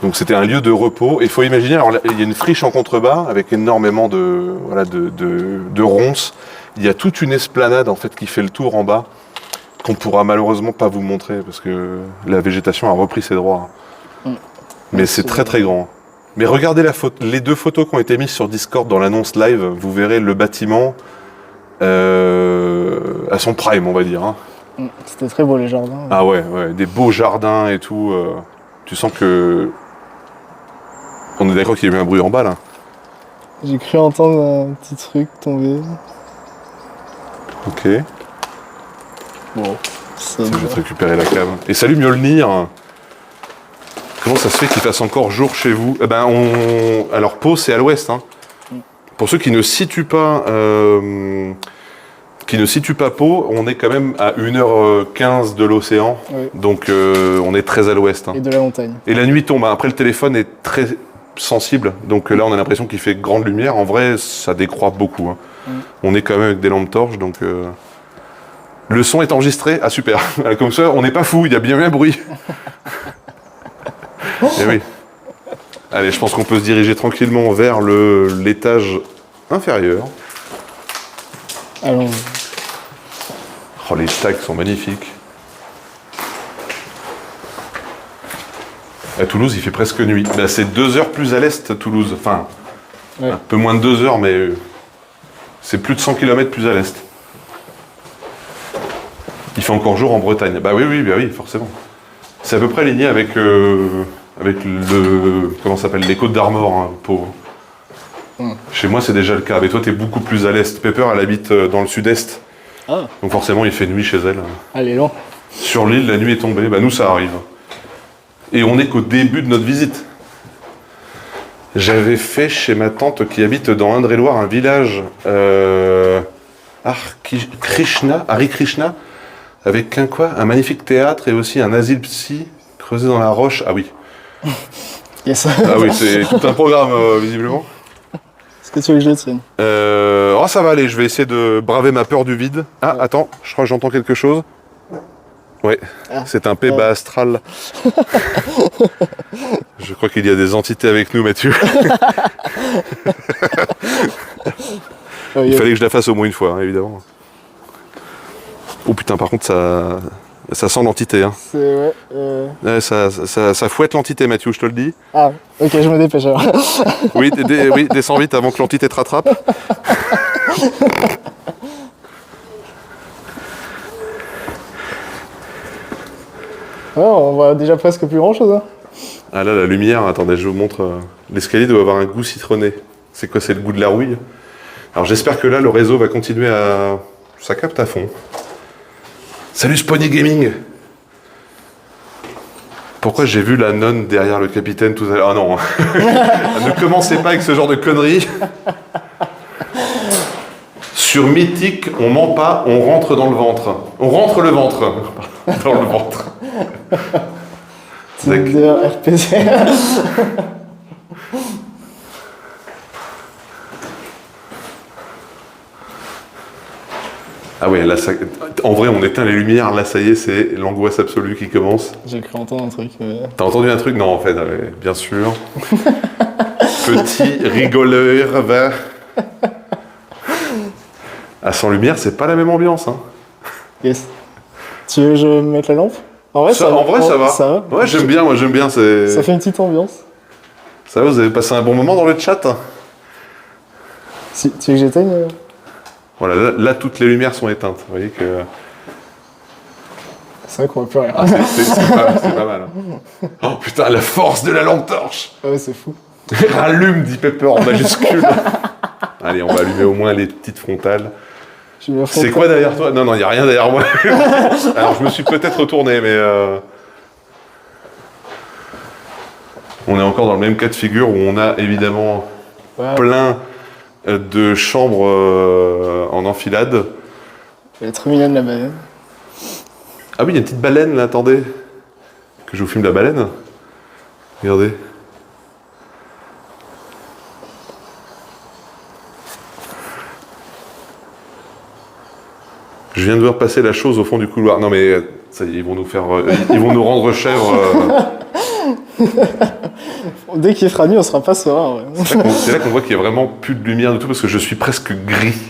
Donc c'était un lieu de repos. Et il faut imaginer, alors il y a une friche en contrebas, avec énormément de ronces. Il y a toute une esplanade en fait qui fait le tour en bas, qu'on pourra malheureusement pas vous montrer parce que la végétation a repris ses droits. Mais c'est très très grand. Mais regardez les deux photos qui ont été mises sur Discord dans l'annonce live, vous verrez le bâtiment à son prime, on va dire. Hein. C'était très beau les jardins. Ah ouais, des beaux jardins et tout. Tu sens que... On est d'accord qu'il y a eu un bruit en bas là. J'ai cru entendre un petit truc tomber. Ok. Bon. Je vais te récupérer la cave. Et salut Mjolnir. Comment ça se fait qu'il fasse encore jour chez vous? Eh ben alors Pau c'est à l'ouest. Hein. Pour ceux qui ne situent pas Pau, on est quand même à 1h15 de l'océan. Oui. Donc on est très à l'ouest. Hein. Et de la montagne. Et la nuit tombe. Après le téléphone est très sensible. Donc là on a l'impression qu'il fait grande lumière. En vrai ça décroît beaucoup. Hein. On est quand même avec des lampes torches. Donc le son est enregistré. Ah super. Comme ça on n'est pas fou. Il y a bien eu un bruit. Et oui. Allez, je pense qu'on peut se diriger tranquillement vers l'étage inférieur. Allons. Oh, les tags sont magnifiques. À Toulouse, il fait presque nuit. Bah, c'est 2 heures plus à l'est, Toulouse. Enfin, un peu moins de 2 heures, mais c'est plus de 100 km plus à l'est. Il fait encore jour en Bretagne. Bah oui, forcément. C'est à peu près aligné avec comment ça s'appelle, les Côtes d'Armor, hein, Pau. Chez moi, c'est déjà le cas. Mais toi, t'es beaucoup plus à l'est. Pepper, elle habite dans le sud-est. Ah. Donc forcément, il fait nuit chez elle. Allez, loin. Sur l'île, la nuit est tombée. Bah nous, ça arrive. Et on n'est qu'au début de notre visite. J'avais fait chez ma tante qui habite dans Indre-et-Loire un village Hare Krishna, avec un magnifique théâtre et aussi un asile psy creusé dans la roche. Ah oui. Yes. Ah oui, c'est tout un programme, visiblement. Est-ce que tu veux que je le tienne? Oh, ça va aller, je vais essayer de braver ma peur du vide. Ah, attends, je crois que j'entends quelque chose. Ouais, c'est un P bas astral. Je crois qu'il y a des entités avec nous, Mathieu. Il fallait que je la fasse au moins une fois, hein, évidemment. Oh putain, par contre, ça sent l'entité. Hein. Ça fouette l'entité, Mathieu, je te le dis. Ah, ok, je me dépêche alors. Oui, descends vite avant que l'entité te rattrape. Ouais, on voit déjà presque plus grand chose. Hein. Ah là, la lumière, attendez, je vous montre. L'escalier doit avoir un goût citronné. C'est quoi, c'est le goût de la rouille? Alors j'espère que là, le réseau va continuer à... Ça capte à fond. Salut Spawny Gaming! Pourquoi j'ai vu la nonne derrière le capitaine tout à l'heure? Ah non, ne commencez pas avec ce genre de conneries. Sur Mythique, on ment pas, on rentre dans le ventre. On rentre le ventre. Dans le ventre. C'est de RPC. Ah ouais, là, ça... en vrai, on éteint les lumières, là, ça y est, c'est l'angoisse absolue qui commence. J'ai cru entendre un truc. Mais... T'as entendu un truc? Non, en fait, bien sûr. Petit rigoleur, va. Ah, sans lumière, c'est pas la même ambiance, hein. Yes. Tu veux que je mette la lampe? En vrai, ça va. En vrai, ça va. Ça va. Ouais, j'aime bien, moi, j'aime bien. Ça fait une petite ambiance. Ça va, vous avez passé un bon moment dans le chat? Si, tu veux que j'éteigne? Voilà, là, toutes les lumières sont éteintes. Vous voyez que... C'est vrai qu'on voit plus rien. Ah, c'est pas mal. Hein. Oh putain, la force de la lampe torche! Ouais, c'est fou. Rallume, dit Pepper en majuscule. Allez, on va allumer au moins les petites frontales. C'est quoi derrière toi? Non, il n'y a rien derrière moi. Alors, je me suis peut-être retourné, mais... On est encore dans le même cas de figure où on a évidemment plein de chambres en enfilade. Elle est trop mignonne, la baleine. Ah oui, il y a une petite baleine, là, attendez. Que je vous filme la baleine. Regardez. Je viens de voir passer la chose au fond du couloir. Non mais ça y est, ils vont nous faire, ils vont nous rendre chèvres. Dès qu'il fera nuit, on sera pas serein. Ouais. C'est là qu'on voit qu'il y a vraiment plus de lumière du tout parce que je suis presque gris.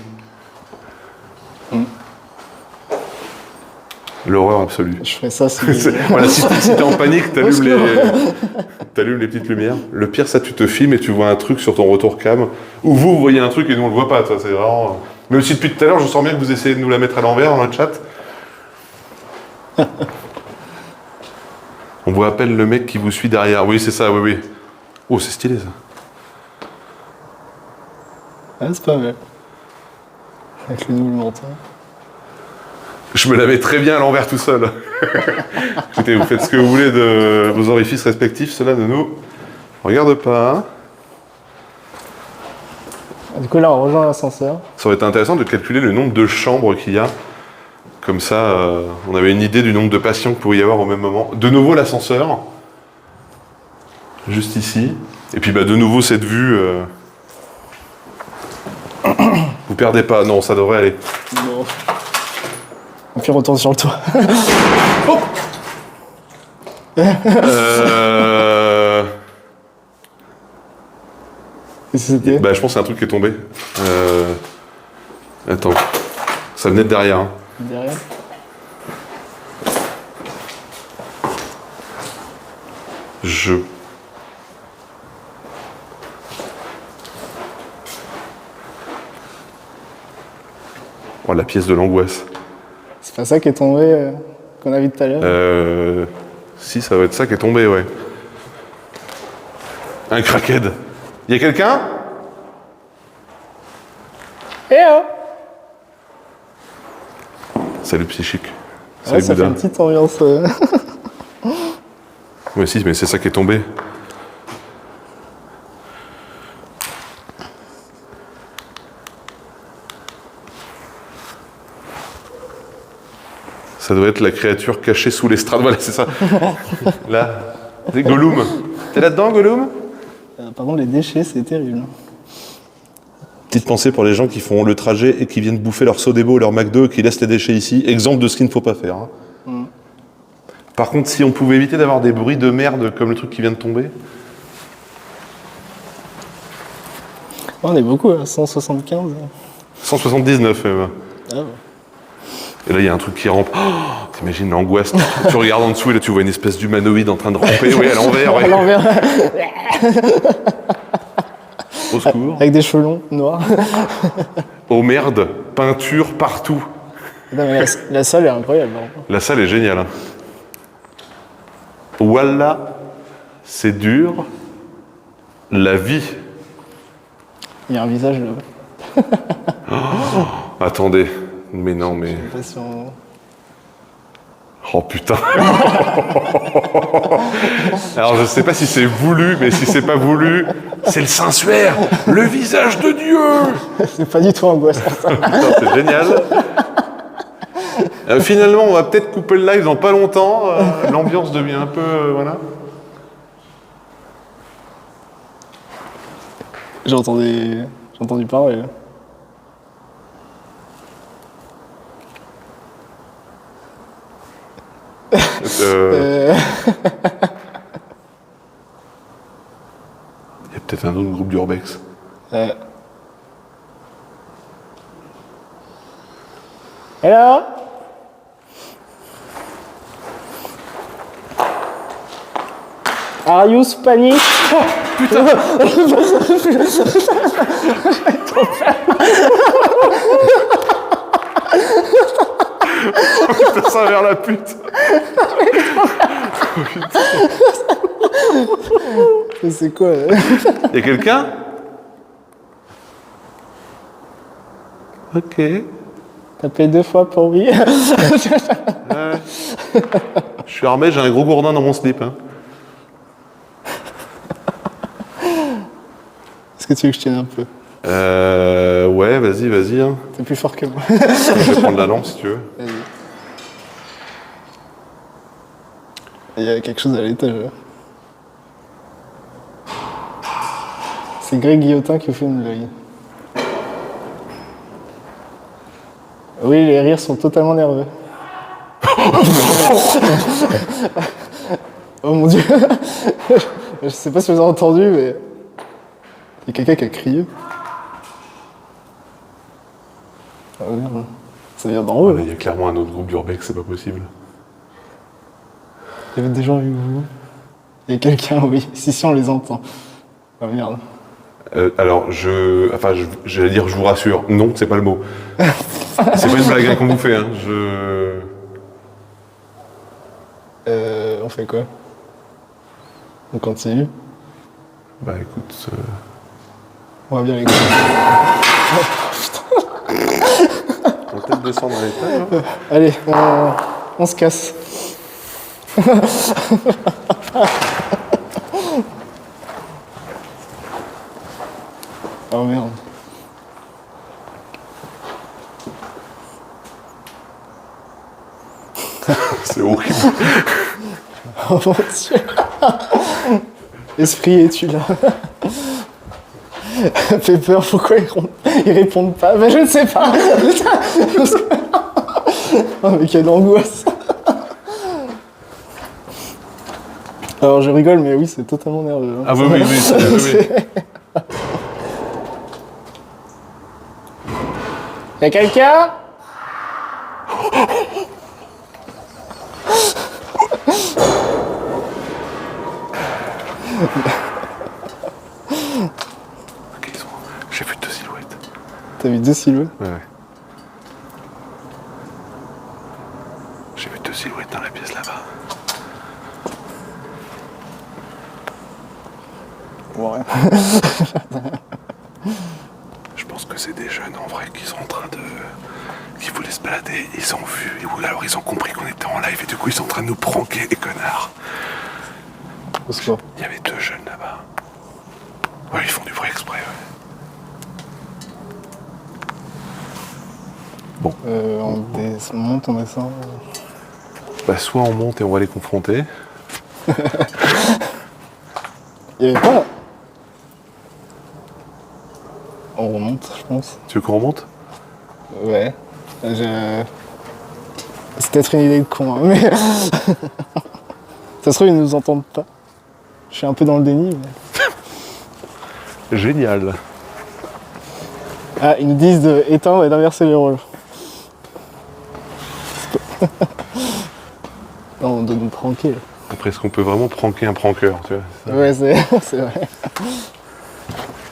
L'horreur absolue. Je ferais ça si... Voilà, si t'es en panique, t'allumes les petites lumières. Le pire, ça, tu te filmes et tu vois un truc sur ton retour cam. Ou vous voyez un truc et nous on le voit pas. C'est vraiment... Même si depuis tout à l'heure, je sens bien que vous essayez de nous la mettre à l'envers dans le chat. On vous appelle le mec qui vous suit derrière. Oui, c'est ça, oui. Oh, c'est stylé, ça. Ah, c'est pas mal. Avec le double menton. Je me la mets très bien à l'envers tout seul. Écoutez, vous faites ce que vous voulez de vos orifices respectifs, cela ne nous regarde pas. Hein. Du coup, là, on rejoint l'ascenseur. Ça aurait été intéressant de calculer le nombre de chambres qu'il y a. Comme ça, on avait une idée du nombre de patients qu'il pouvait y avoir au même moment. De nouveau, l'ascenseur. Juste ici. Et puis, de nouveau, cette vue. Vous perdez pas. Non, ça devrait aller. Non. Et puis, on retourne sur le toit. Oh Qu'est-ce que c'était? Je pense que c'est un truc qui est tombé. Attends. Ça venait de derrière. Hein. Derrière. Oh, la pièce de l'angoisse. C'est pas ça qui est tombé qu'on a vu tout à l'heure? Si, ça va être ça qui est tombé, ouais. Un crackhead. Y'a quelqu'un? Eh oh! Salut psychique. Ouais, Salut ça Bouddha. fait une petite ambiance. Ouais, si, mais c'est ça qui est tombé. Ça doit être la créature cachée sous l'estrade. Voilà, c'est ça. Là. C'est Gollum. T'es là-dedans, Gollum? Par contre, les déchets, c'est terrible. Petite pensée pour les gens qui font le trajet et qui viennent bouffer leur Sodebo, leur McDo et qui laissent les déchets ici. Exemple de ce qu'il ne faut pas faire. Hein. Par contre, si on pouvait éviter d'avoir des bruits de merde comme le truc qui vient de tomber. On est beaucoup, 175. 179 même. Ah ouais. Et là, il y a un truc qui rampe. Oh, t'imagines l'angoisse. Tu regardes en dessous et là, tu vois une espèce d'humanoïde en train de ramper. Oui, à l'envers. Ouais. À l'envers. Au secours. Avec des cheveux longs, noirs. Oh merde, peinture partout. Non, mais la salle est incroyable. La salle est géniale. Hein. Wallah, c'est dur. La vie. Il y a un visage là. Attendez. Mais non, mais... Je sais pas si on... Oh putain. Alors je sais pas si c'est voulu, mais si c'est pas voulu, c'est le Saint-Suaire, le visage de Dieu. C'est pas du tout angoissant ça. Putain, c'est génial. Finalement, on va peut-être couper le live dans pas longtemps. L'ambiance devient un peu... voilà. J'ai entendu parler. Là. Il y a peut-être un autre groupe d'Urbex. Hello. Are you Spanish? Oh, putain. Putain, ça vers la pute. C'est quoi là? Y a quelqu'un? Ok. T'as payé 2 fois pour oui. Ouais. Je suis armé, j'ai un gros gourdin dans mon slip. Hein. Est-ce que tu veux que je tienne un peu? Ouais, vas-y. Hein. T'es plus fort que moi. Je vais prendre la lampe si tu veux. Vas-y. Il y a quelque chose à l'étage là. C'est Greg Guillotin qui filme l'œil. Oui, les rires sont totalement nerveux. Oh mon dieu. Je sais pas si vous avez entendu, mais... Il y a quelqu'un qui a crié. Ah merde. Ça vient d'en haut. Il y a clairement un autre groupe d'Urbex, c'est pas possible. Il y avait des gens avec vous. Il y a quelqu'un, oui. Si, on les entend. Oh merde. Alors, j'allais dire, je vous rassure, non, c'est pas le mot. C'est pas une blague hein, qu'on vous fait. Hein. On fait quoi? On continue? Bah écoute... On va bien les gars. On va peut-être descendre à l'étage. Hein. Allez, on se casse. Oh merde. C'est horrible. Oh mon dieu. Esprit, es-tu là? Fait peur, pourquoi ils répondent pas? Ben je ne sais pas. Oh mais quelle angoisse. Alors je rigole, mais oui, c'est totalement nerveux. Hein. Ah oui. Y'a quelqu'un? Ok, j'ai vu 2 silhouettes. T'as vu 2 silhouettes? Ouais. J'ai vu 2 silhouettes dans la pièce là-bas. Ouais. Je pense que c'est des jeunes en vrai qui sont en train de... qui voulaient se balader, ils ont vu, ou alors ils ont compris qu'on était en live et du coup ils sont en train de nous pranker, les connards. Il y avait 2 jeunes là-bas. Ouais, ils font du bruit exprès, ouais. Bon. On monte, on descend. Bah soit on monte et on va les confronter. Il y avait pas... On remonte, je pense. Tu veux qu'on remonte? Ouais. C'est peut-être une idée de con, hein, mais... Ça se trouve, ils nous entendent pas. Je suis un peu dans le déni, mais... Génial. Ah, ils nous disent d'éteindre et d'inverser les rôles. Non, on doit nous pranker. Après, est-ce qu'on peut vraiment pranker un pranker, tu vois? Ouais, c'est vrai.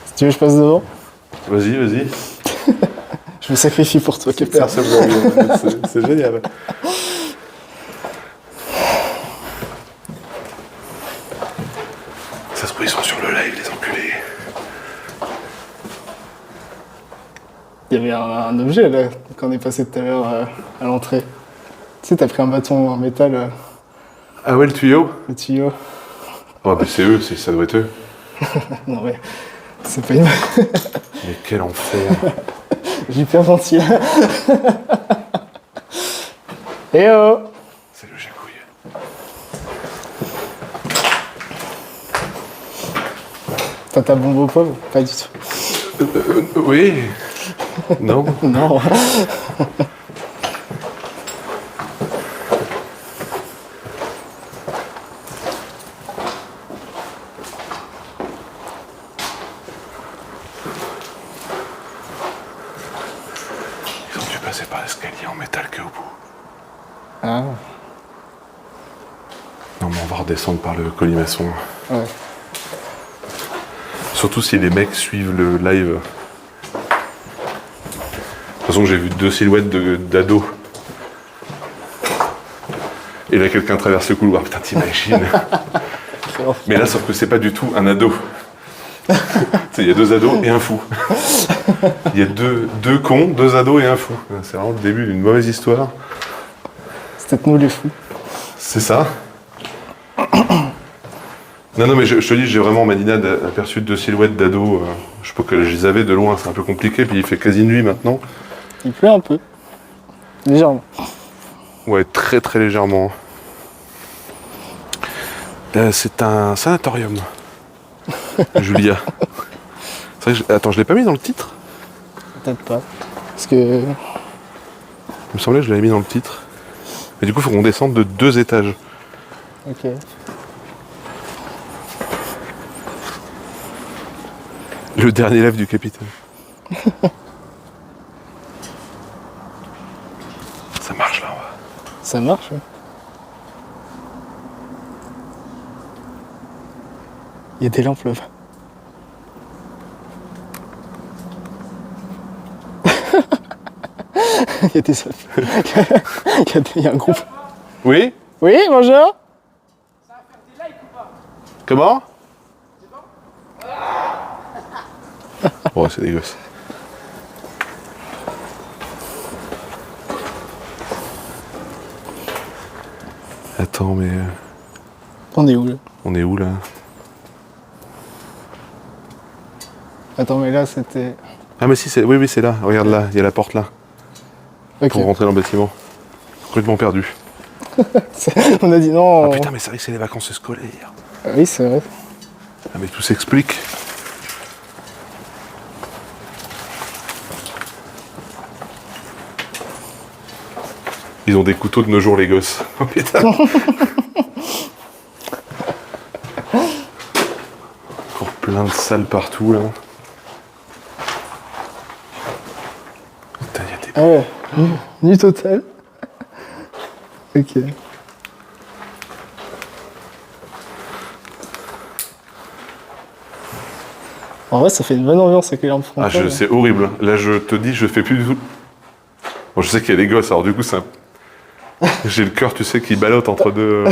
Si tu veux, je passe devant. Vas-y. Je me sacrifie pour toi, Captain. C'est génial. Il y avait un objet là, quand on est passé tout à l'heure à l'entrée. Tu sais, t'as pris un bâton en métal, Ah ouais, le tuyau? le tuyau. Oh, bah c'est eux, ça doit être eux. Non mais, c'est pas une... Mais quel enfer. J'ai hyper gentil là. Eh oh! C'est le jacouille. T'as ta bombe au poivre? Pas du tout. Oui. Non. Non. Ils ont dû passer par l'escalier en métal que au bout. Ah, Non, mais on va redescendre par le colimaçon. ouais. Surtout si les mecs suivent le live. De toute façon, j'ai vu 2 silhouettes d'ados. Et là, quelqu'un traverse le couloir. Putain, t'imagines? Mais là, sauf que c'est pas du tout un ado. Tu sais, il y a 2 ados et un fou. Il y a deux cons, 2 ados et un fou. C'est vraiment le début d'une mauvaise histoire. C'est peut-être nous les fous. C'est ça. Non, mais je te dis, j'ai vraiment, Madinade, aperçu 2 silhouettes d'ados. Je sais pas que je les avais de loin, c'est un peu compliqué. Puis il fait quasi nuit maintenant. Il pleut un peu. Légèrement. Ouais, très très légèrement. C'est un sanatorium. Julia. C'est vrai que attends, je l'ai pas mis dans le titre? Peut-être pas. Parce que... Il me semblait que je l'avais mis dans le titre. Et du coup, il faut qu'on descende de 2 étages. Ok. Le dernier élève du capitaine. Ça marche là, on va. Ça marche, ouais. Il y a des lampes là-bas. Il y a des il y a un groupe. Oui? Oui, bonjour. Comment? Oh, c'est des gosses. Attends, mais... On est où là? On est où là? Attends, mais là c'était... Ah mais si, oui, c'est là. Regarde là, il y a la porte là. Ok. Pour rentrer dans le bâtiment. Complètement perdu. On a dit non. Ah putain, mais c'est vrai que c'est les vacances scolaires. Oui, c'est vrai. Ah mais tout s'explique. Ils ont des couteaux de nos jours, les gosses. Oh putain. Encore plein de salles partout là. Putain, il y a des... Ah ouais, nuit totale. Ok. En vrai, ça fait une bonne ambiance avec les lampes Ah, frontales. c'est horrible. Là, je te dis, je fais plus du tout. Bon, je sais qu'il y a des gosses, alors du coup, ça... J'ai le cœur, tu sais, qui ballotte entre deux.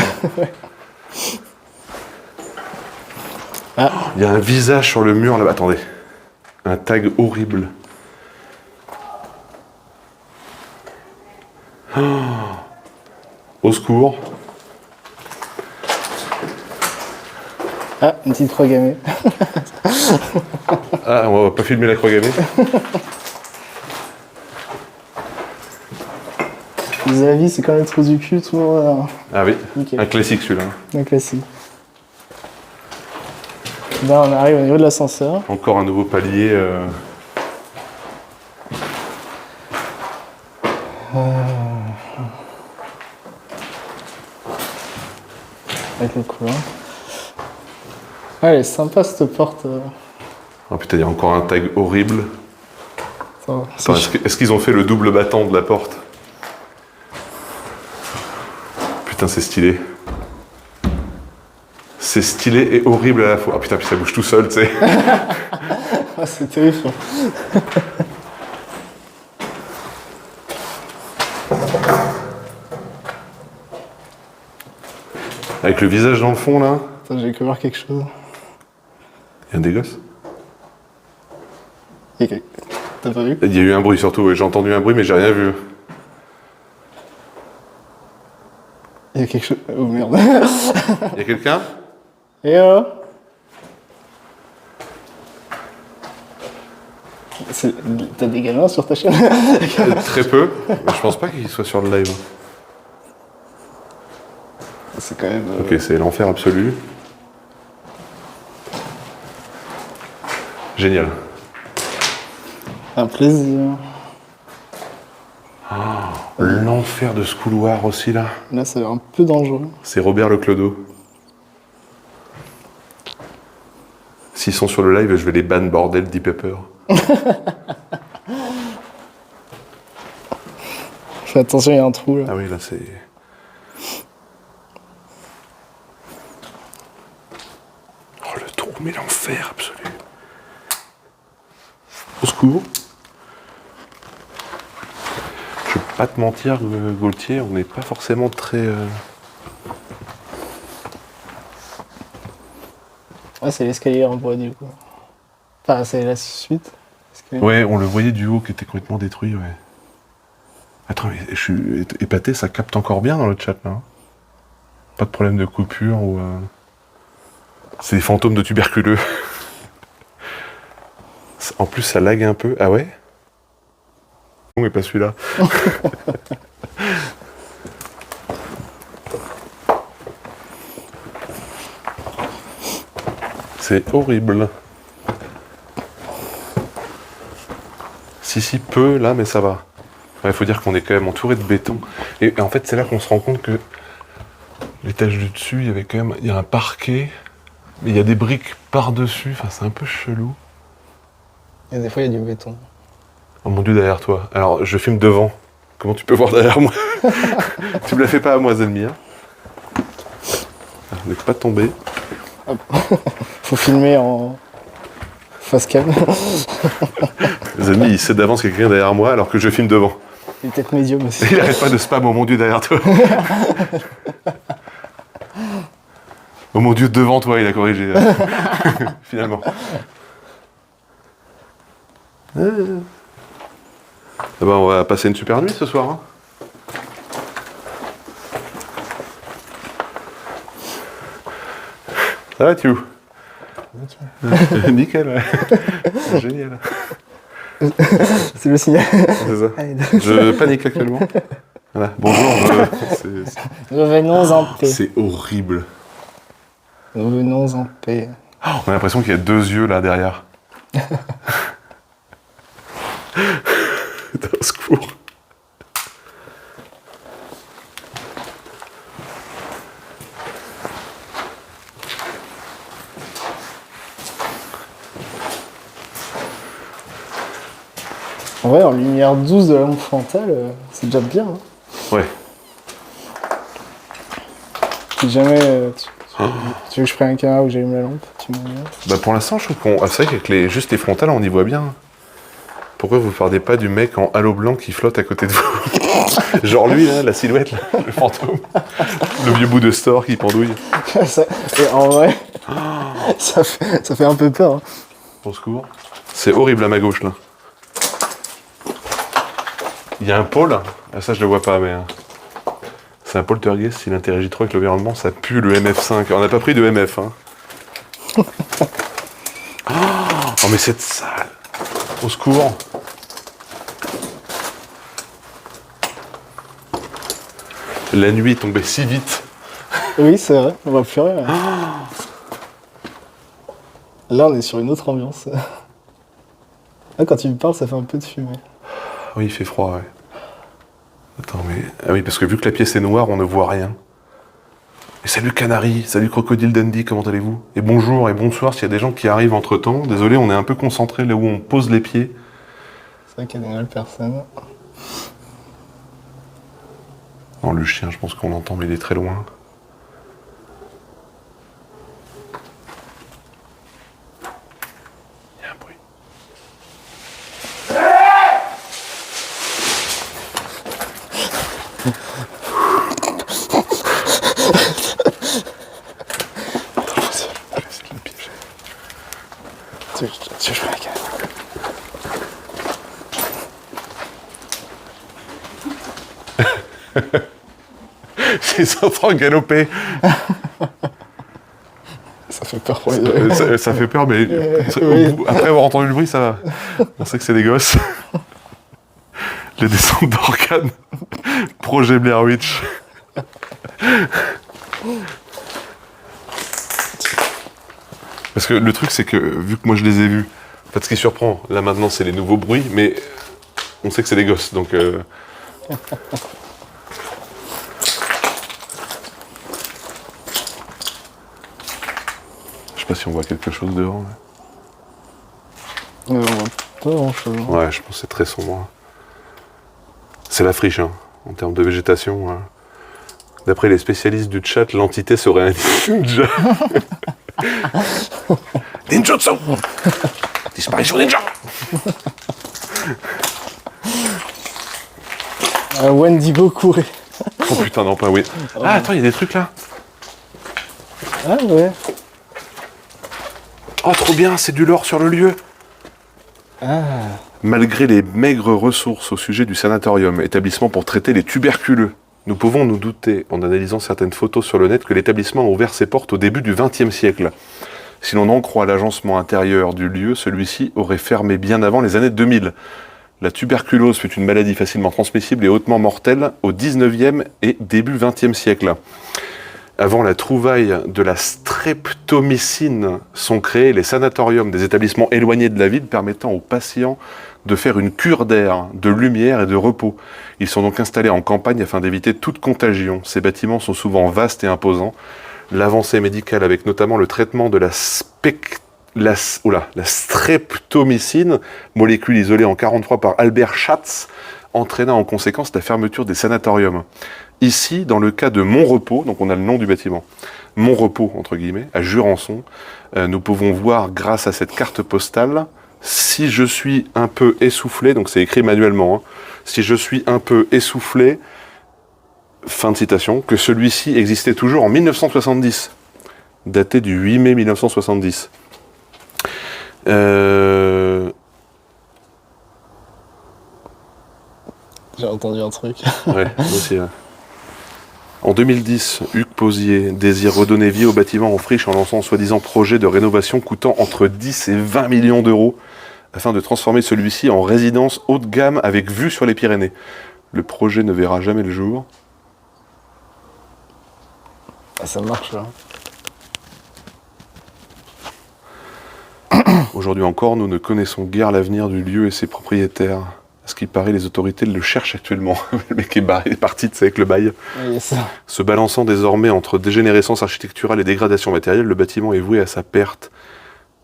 Ah. Il y a un visage sur le mur là-bas. Attendez. Un tag horrible. Oh. Au secours. Ah, une petite croix gammée. Ah, on va pas filmer la croix gammée. Les avis, c'est quand même trop du cul, tout le monde. Ah oui, Nickel. un classique celui-là. Un classique. Là, on arrive au niveau de l'ascenseur. Encore un nouveau palier. Avec le couloir. Ah, elle est sympa cette porte. Oh putain, il y a encore un tag horrible. Attends, Attends, est-ce qu'ils ont fait le double battant de la porte? Putain, c'est stylé. C'est stylé et horrible à la fois. Ah putain, puis ça bouge tout seul, tu sais. Ah, c'est terrifiant. Avec le visage dans le fond, là. Attends, j'ai cru voir quelque chose. Il y a des gosses. Il y a T'as pas vu? Il y a eu un bruit surtout, ouais. J'ai entendu un bruit mais j'ai rien vu. Il y a quelque chose. Oh merde. Il y a quelqu'un? Et oh! T'as des gamins sur ta chaîne? Très peu, mais je pense pas qu'il soit sur le live. C'est quand même. Ok, c'est l'enfer absolu. Génial. Un plaisir. L'enfer de ce couloir aussi là. Là, c'est un peu dangereux. C'est Robert Le Clodo. S'ils sont sur le live, je vais les ban bordel Deep Pepper. Fais attention, il y a un trou là. Ah oui, là c'est... Oh le trou, mais l'enfer absolu. Au secours. Je vais pas te mentir, Gauthier, on n'est pas forcément très... Ouais, c'est l'escalier en bois du coup. Enfin, c'est la suite. Escalier. Ouais, on le voyait du haut qui était complètement détruit, ouais. Attends, mais je suis épaté, ça capte encore bien dans le chat là. Pas de problème de coupure ou... C'est des fantômes de tuberculeux. En plus, ça lag un peu. Ah ouais? Non, mais pas celui-là. C'est horrible. Si, peu là, mais ça va. Il faut dire qu'on est quand même entouré de béton. Et en fait, c'est là qu'on se rend compte que l'étage du dessus, il y avait quand même... Il y a un parquet, mais il y a des briques par-dessus. Enfin, c'est un peu chelou. Et des fois, il y a du béton. Oh mon Dieu, derrière toi. Alors, je filme devant. Comment tu peux voir derrière moi? Tu me la fais pas à moi, Zenmi. Hein, ne pas tomber. Faut filmer en face cam. Zenmi, il sait d'avance qu'il y a quelqu'un derrière moi alors que je filme devant. Il est peut-être médium aussi. Il arrête pas de spam, oh mon Dieu, derrière toi. Oh mon Dieu, devant toi, il a corrigé. Finalement. Ah ben, on va passer une super nuit ce soir. Hein. Ça va, tu où? Nickel, ouais. Génial. C'est le signal. C'est ça. Je panique actuellement. Voilà. Bonjour. Revenons en paix. C'est horrible. Revenons en paix. Oh, on a l'impression qu'il y a deux yeux là derrière. Au secours. En vrai, en lumière douce de la lampe frontale, c'est déjà bien. Hein. Ouais. Si jamais tu veux que je prenne un caméra où j'allume la lampe, tu me dis. Bah pour l'instant, je trouve qu'on. Ah, c'est vrai qu'avec juste les frontales, on y voit bien. Pourquoi vous parlez pas du mec en halo blanc qui flotte à côté de vous? Genre lui, là, la silhouette, là, le fantôme. Le vieux bout de store qui pendouille. Et en vrai, ça fait un peu peur. Hein. Au secours. C'est horrible à ma gauche, là. Il y a un pôle. Ah, ça, je le vois pas, mais... C'est un poltergeist, s'il interagit trop avec l'environnement, ça pue le MF5. On n'a pas pris de MF, hein. Oh, mais cette salle. Au secours. La nuit est tombée si vite. Oui, c'est vrai, on voit plus rien. Là, on est sur une autre ambiance. Là, quand tu me parles, ça fait un peu de fumée. Oui, il fait froid, ouais. Attends, mais... Ah oui, parce que vu que la pièce est noire, on ne voit rien. Et salut Canary, salut Crocodile Dundee, comment allez-vous? Et bonjour et bonsoir s'il y a des gens qui arrivent entre-temps. Désolé, on est un peu concentré là où on pose les pieds. C'est vrai qu'il y a des nouvelles personnes. Non, le chien, je pense qu'on l'entend, mais il est très loin. Il y a un bruit. Attends, je vais essayer de le piéger. Tu veux que je prenne la caméra? C'est en train de galoper. Ça fait peur pour les oreilles. Ça fait peur, mais oui. après avoir entendu le bruit, ça va. On sait que c'est des gosses. Les descentes d'organes. Projet Blair Witch. Parce que le truc, c'est que, vu que moi je les ai vus, en fait, ce qui surprend, là maintenant, c'est les nouveaux bruits, mais on sait que c'est des gosses, donc... Je sais pas si on voit quelque chose dehors. On voit pas grand-chose. Hein. Ouais, je pense que c'est très sombre. C'est la friche, hein, en termes de végétation. Hein. D'après les spécialistes du chat, l'entité serait un ninja. Ninjutsu. Disparition ninja. Wendigo courait. Oh putain, non, pas oui. Ah, attends, il y a des trucs là. Ah ouais. Oh, trop bien, c'est du lore sur le lieu. Ah. Malgré les maigres ressources au sujet du sanatorium, établissement pour traiter les tuberculeux, nous pouvons nous douter, en analysant certaines photos sur le net, que l'établissement a ouvert ses portes au début du XXe siècle. Si l'on en croit l'agencement intérieur du lieu, celui-ci aurait fermé bien avant les années 2000. La tuberculose fut une maladie facilement transmissible et hautement mortelle au XIXe et début XXe siècle. Avant la trouvaille de la streptomycine, sont créés les sanatoriums, des établissements éloignés de la ville permettant aux patients de faire une cure d'air, de lumière et de repos. Ils sont donc installés en campagne afin d'éviter toute contagion. Ces bâtiments sont souvent vastes et imposants. L'avancée médicale, avec notamment le traitement de la streptomycine, molécule isolée en 1943 par Albert Schatz, entraîna en conséquence la fermeture des sanatoriums. Ici, dans le cas de Montrepos, donc on a le nom du bâtiment, Montrepos, entre guillemets, à Jurançon, nous pouvons voir, grâce à cette carte postale, si je suis un peu essoufflé, donc c'est écrit manuellement, hein, si je suis un peu essoufflé, fin de citation, que celui-ci existait toujours en 1970, daté du 8 mai 1970. J'ai entendu un truc. Ouais, moi aussi, ouais. En 2010, Hugues Posier désire redonner vie au bâtiment en friche en lançant un soi-disant projet de rénovation coûtant entre 10 et 20 millions d'euros afin de transformer celui-ci en résidence haut de gamme avec vue sur les Pyrénées. Le projet ne verra jamais le jour. Ah, ça marche là. Aujourd'hui encore, nous ne connaissons guère l'avenir du lieu et ses propriétaires. À ce qui paraît, les autorités le cherchent actuellement. Le mec est parti, tu sais, avec le bail. Oui, ça. Se balançant désormais entre dégénérescence architecturale et dégradation matérielle, le bâtiment est voué à sa perte.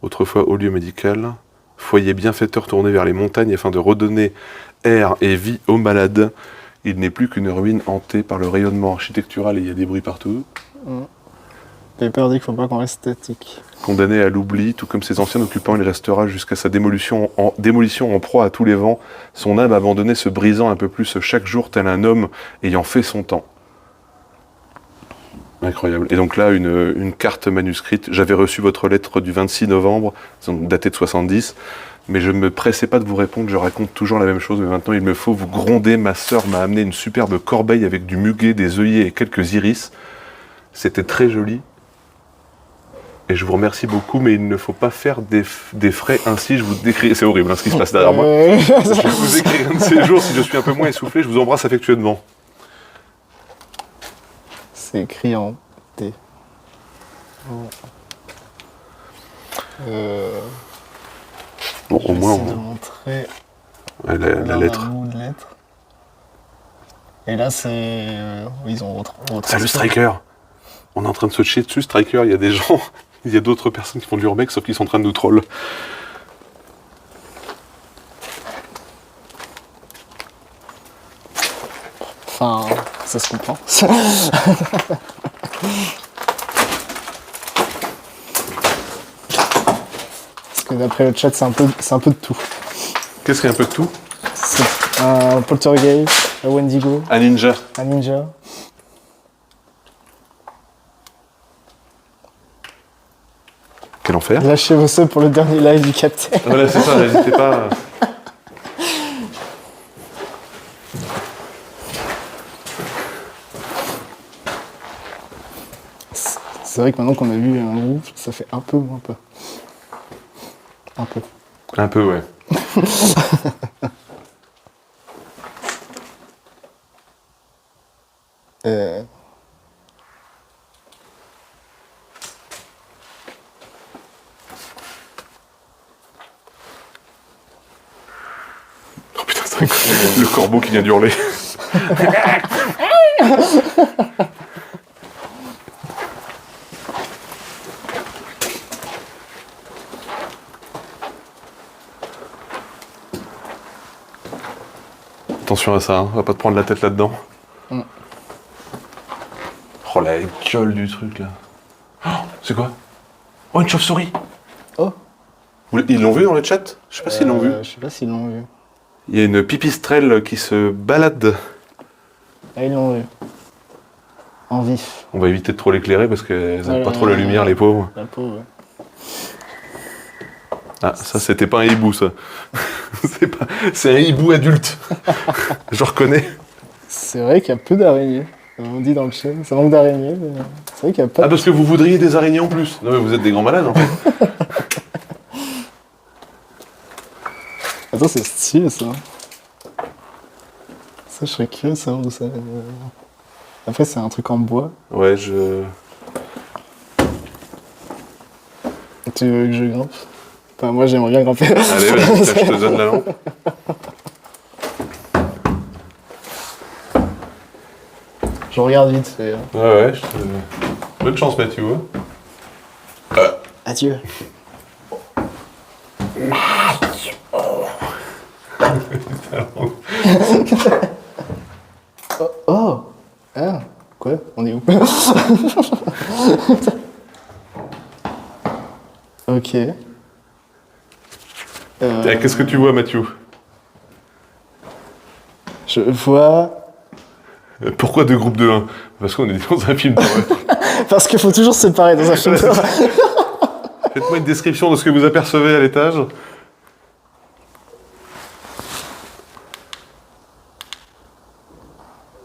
Autrefois haut lieu médical, foyer bienfaiteur tourné vers les montagnes afin de redonner air et vie aux malades. Il n'est plus qu'une ruine hantée par le rayonnement architectural et il y a des bruits partout. Paper dit qu'il ne faut pas qu'on reste statique. Condamné à l'oubli, tout comme ses anciens occupants, il restera jusqu'à sa démolition en proie à tous les vents, son âme abandonnée se brisant un peu plus chaque jour, tel un homme ayant fait son temps. Incroyable. Et donc là, une carte manuscrite. J'avais reçu votre lettre du 26 novembre, donc datée de 70, mais je ne me pressais pas de vous répondre, je raconte toujours la même chose, mais maintenant il me faut vous gronder. Ma sœur m'a amené une superbe corbeille avec du muguet, des œillets et quelques iris. C'était très joli. Et je vous remercie beaucoup, mais il ne faut pas faire des frais ainsi. Je vous décris, c'est horrible hein, ce qui se passe derrière moi. Je vous écris un de ces jours, si je suis un peu moins essoufflé, je vous embrasse affectueusement. C'est écrit en T. Bon, au moins, de montrer ouais, la lettre. Un bout de lettre. Et là, c'est... ils ont Salut Striker. On est en train de se chier dessus, Striker. Il y a des gens, il y a d'autres personnes qui font du remake, sauf qu'ils sont en train de nous troll. Enfin, ça se comprend. Parce que d'après le chat, c'est un peu de tout. Qu'est-ce qu'il y a un peu de tout? C'est un poltergeist, un Wendigo, Un ninja. un ninja. Quel enfer. Lâchez vos subs pour le dernier live du Capitaine. Voilà, c'est ça, n'hésitez pas. C'est vrai que maintenant qu'on a vu un groupe, ça fait un peu moins peur. Un peu. Un peu, ouais. Oh putain, c'est incroyable. Le corbeau qui vient d'hurler. Attention à ça, hein. On va pas te prendre la tête là-dedans. Oh la gueule du truc là. Oh, c'est quoi? Oh, une chauve-souris. Oh. Ils l'ont vu dans le chat? Je sais pas s'ils l'ont vu. Je sais pas s'ils l'ont vu. Il y a une pipistrelle qui se balade. Ah, ils l'ont vu. En vif. On va éviter de trop l'éclairer parce qu'elles n'aiment pas trop la lumière, les pauvres. La pauvre, ouais. Ah, ça c'était pas un hibou, ça. C'est un hibou adulte. Je reconnais. C'est vrai qu'il y a peu d'araignées. On dit dans le chat, ça manque d'araignées. Mais c'est vrai qu'il n'y a pas Ah, parce que vous voudriez des araignées en plus. Non, mais vous êtes des grands malades, en fait. Attends, c'est stylé, ça. Ça, je serais curieux de savoir où ça... Après, c'est un truc en bois. Ouais, je... Tu veux que je grimpe? Enfin, moi, j'aimerais bien grimper. Allez, vas-y, je te donne la lampe. Je regarde vite fait. Ouais, bonne chance, Mathieu. Adieu. Oh. Ah. Quoi? On est où? Ok. Qu'est-ce que tu vois, Mathieu? Je vois... Pourquoi deux groupes de 1? Parce qu'on est dans un film d'horreur. Parce qu'il faut toujours se séparer dans un film d'horreur. Faites-moi une description de ce que vous apercevez à l'étage.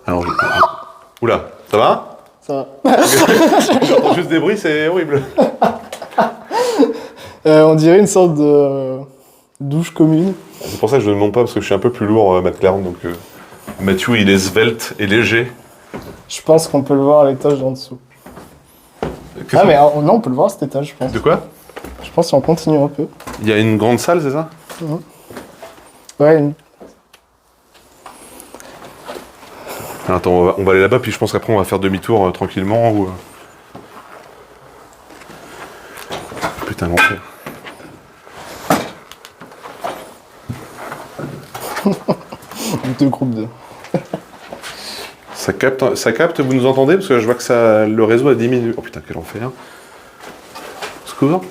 Alors, oula, ça va? Ça va. J'entends juste des bruits, c'est horrible. On dirait une sorte de douche commune. C'est pour ça que je ne monte pas, parce que je suis un peu plus lourd, Matt Claire, donc Mathieu, il est svelte et léger. Je pense qu'on peut le voir à l'étage d'en dessous. Qu'est-ce Mais non, on peut le voir à cet étage, je pense. De quoi? Je pense si on continue un peu. Il y a une grande salle, c'est ça? Ouais, Alors, attends, on va aller là-bas, puis je pense qu'après on va faire demi-tour tranquillement, ou... Putain, l'enfer. deux groupes de... Ça capte, vous nous entendez? Parce que je vois que le réseau a diminué. Oh putain, quel enfer. Secours.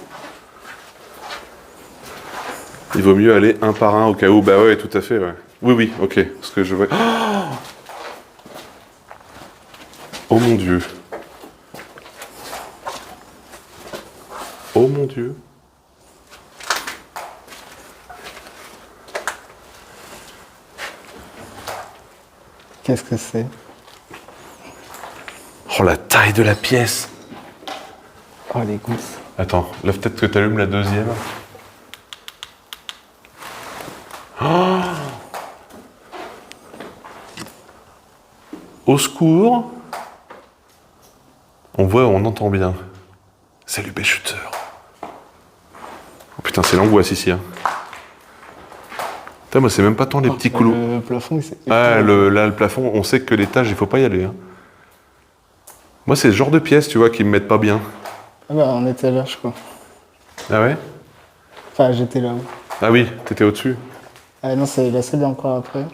Il vaut mieux aller un par un au cas où. Bah ouais, tout à fait, ouais. Oui, ok. Parce que je vois... Oh mon Dieu. Oh mon Dieu. Qu'est-ce que c'est? Oh, la taille de la pièce. Oh, les gousses. Attends, là peut-être que tu allumes la deuxième. Oh, au secours. On voit, on entend bien. Salut Béchuteur. Oh putain, c'est l'angoisse ici. Hein. Putain, moi c'est même pas tant les petits couloirs. Le plafond, c'est... Ah, là, le plafond, on sait que l'étage, il faut pas y aller. Hein. Moi, c'est ce genre de pièces, tu vois, qui me mettent pas bien. Ah bah, on était là, je crois. Ah ouais? Enfin, j'étais là-haut. Ah oui, t'étais au-dessus. Ah non, c'est la salle encore après.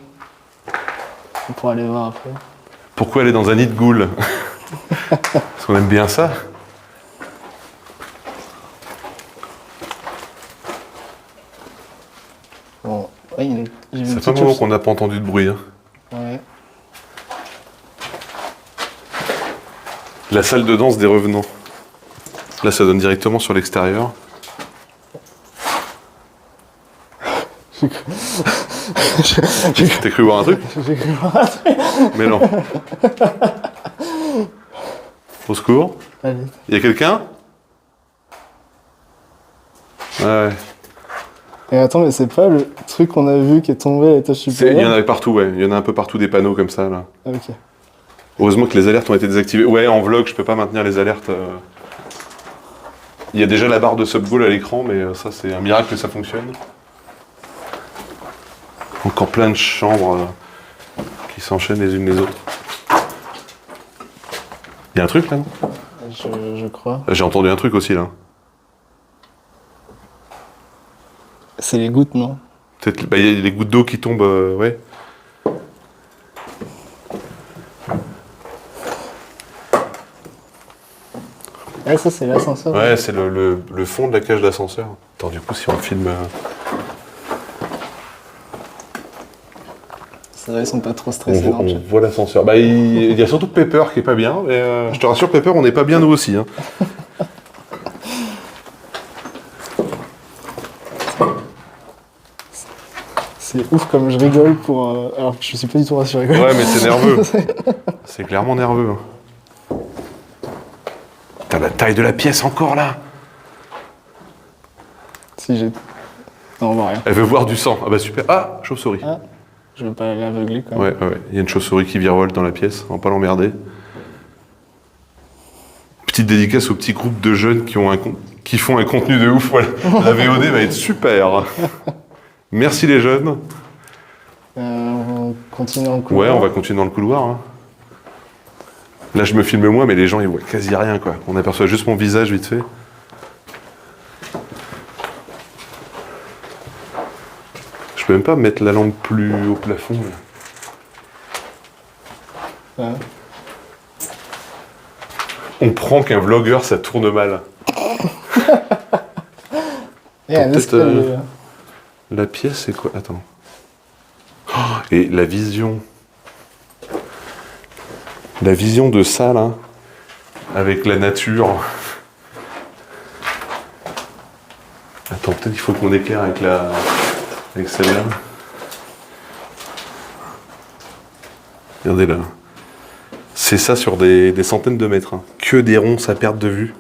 On pourra aller voir après. Pourquoi aller dans un nid de ghoul? Parce qu'on aime bien ça. Bon, ouais, j'ai vu Ça fait un moment qu'on n'a pas entendu de bruit. Hein. Ouais. La salle de danse des revenants. Là, ça donne directement sur l'extérieur. T'as cru voir un truc? J'ai cru voir un truc. Mais non. Au secours. Allez. Il y a quelqu'un? Ouais. Et attends, mais c'est pas le truc qu'on a vu qui est tombé à l'étage Il y en supérieur? avait partout, ouais. Il y en a un peu partout des panneaux comme ça, là. Ah, ok. Heureusement que les alertes ont été désactivées. Ouais, en vlog, je peux pas maintenir les alertes. Il y a déjà la barre de subgoal à l'écran, mais ça, c'est un miracle que ça fonctionne. Encore plein de chambres qui s'enchaînent les unes les autres. Il y a un truc, là? Je crois. J'ai entendu un truc aussi, là. C'est les gouttes, non? Peut-être, bah, il y a les gouttes d'eau qui tombent, ouais. Ah, ça, c'est l'ascenseur. Ouais, c'est le fond de la cage d'ascenseur. Attends, du coup, si on filme... Ça va, ils sont pas trop stressés. on voit l'ascenseur. Bah, il y a surtout Pepper qui est pas bien, mais je te rassure, Pepper, on n'est pas bien nous aussi. Hein. C'est ouf comme je rigole pour... Alors que je suis pas du tout rassuré. Ouais, mais c'est nerveux. C'est clairement nerveux. Hein. T'as la taille de la pièce encore, là. Si j'ai... Non, on voit rien. Elle veut voir du sang. Ah bah super. Ah, chauve-souris. Ah, je veux pas aller aveugler, quand même. Ouais, ouais. Il y a une chauve-souris qui virevolte dans la pièce. On va pas l'emmerder. Petite dédicace au petit groupe de jeunes qui font un contenu de ouf. Voilà. La VOD va être super. Merci les jeunes. On continue en couloir. Ouais, on va continuer dans le couloir. Hein. Là, je me filme moi, mais les gens, ils voient quasi rien, quoi. On aperçoit juste mon visage vite fait. Je peux même pas mettre la lampe plus au plafond. Là. Ouais. On prend qu'un vlogueur, ça tourne mal. Et un peut-être, escalier. La pièce, c'est quoi? Attends. Oh, et la vision. La vision de ça, là, avec la nature. Attends, peut-être qu'il faut qu'on éclaire avec celle-là. Regardez là. C'est ça sur des centaines de mètres. Hein. Que des ronces à perte de vue.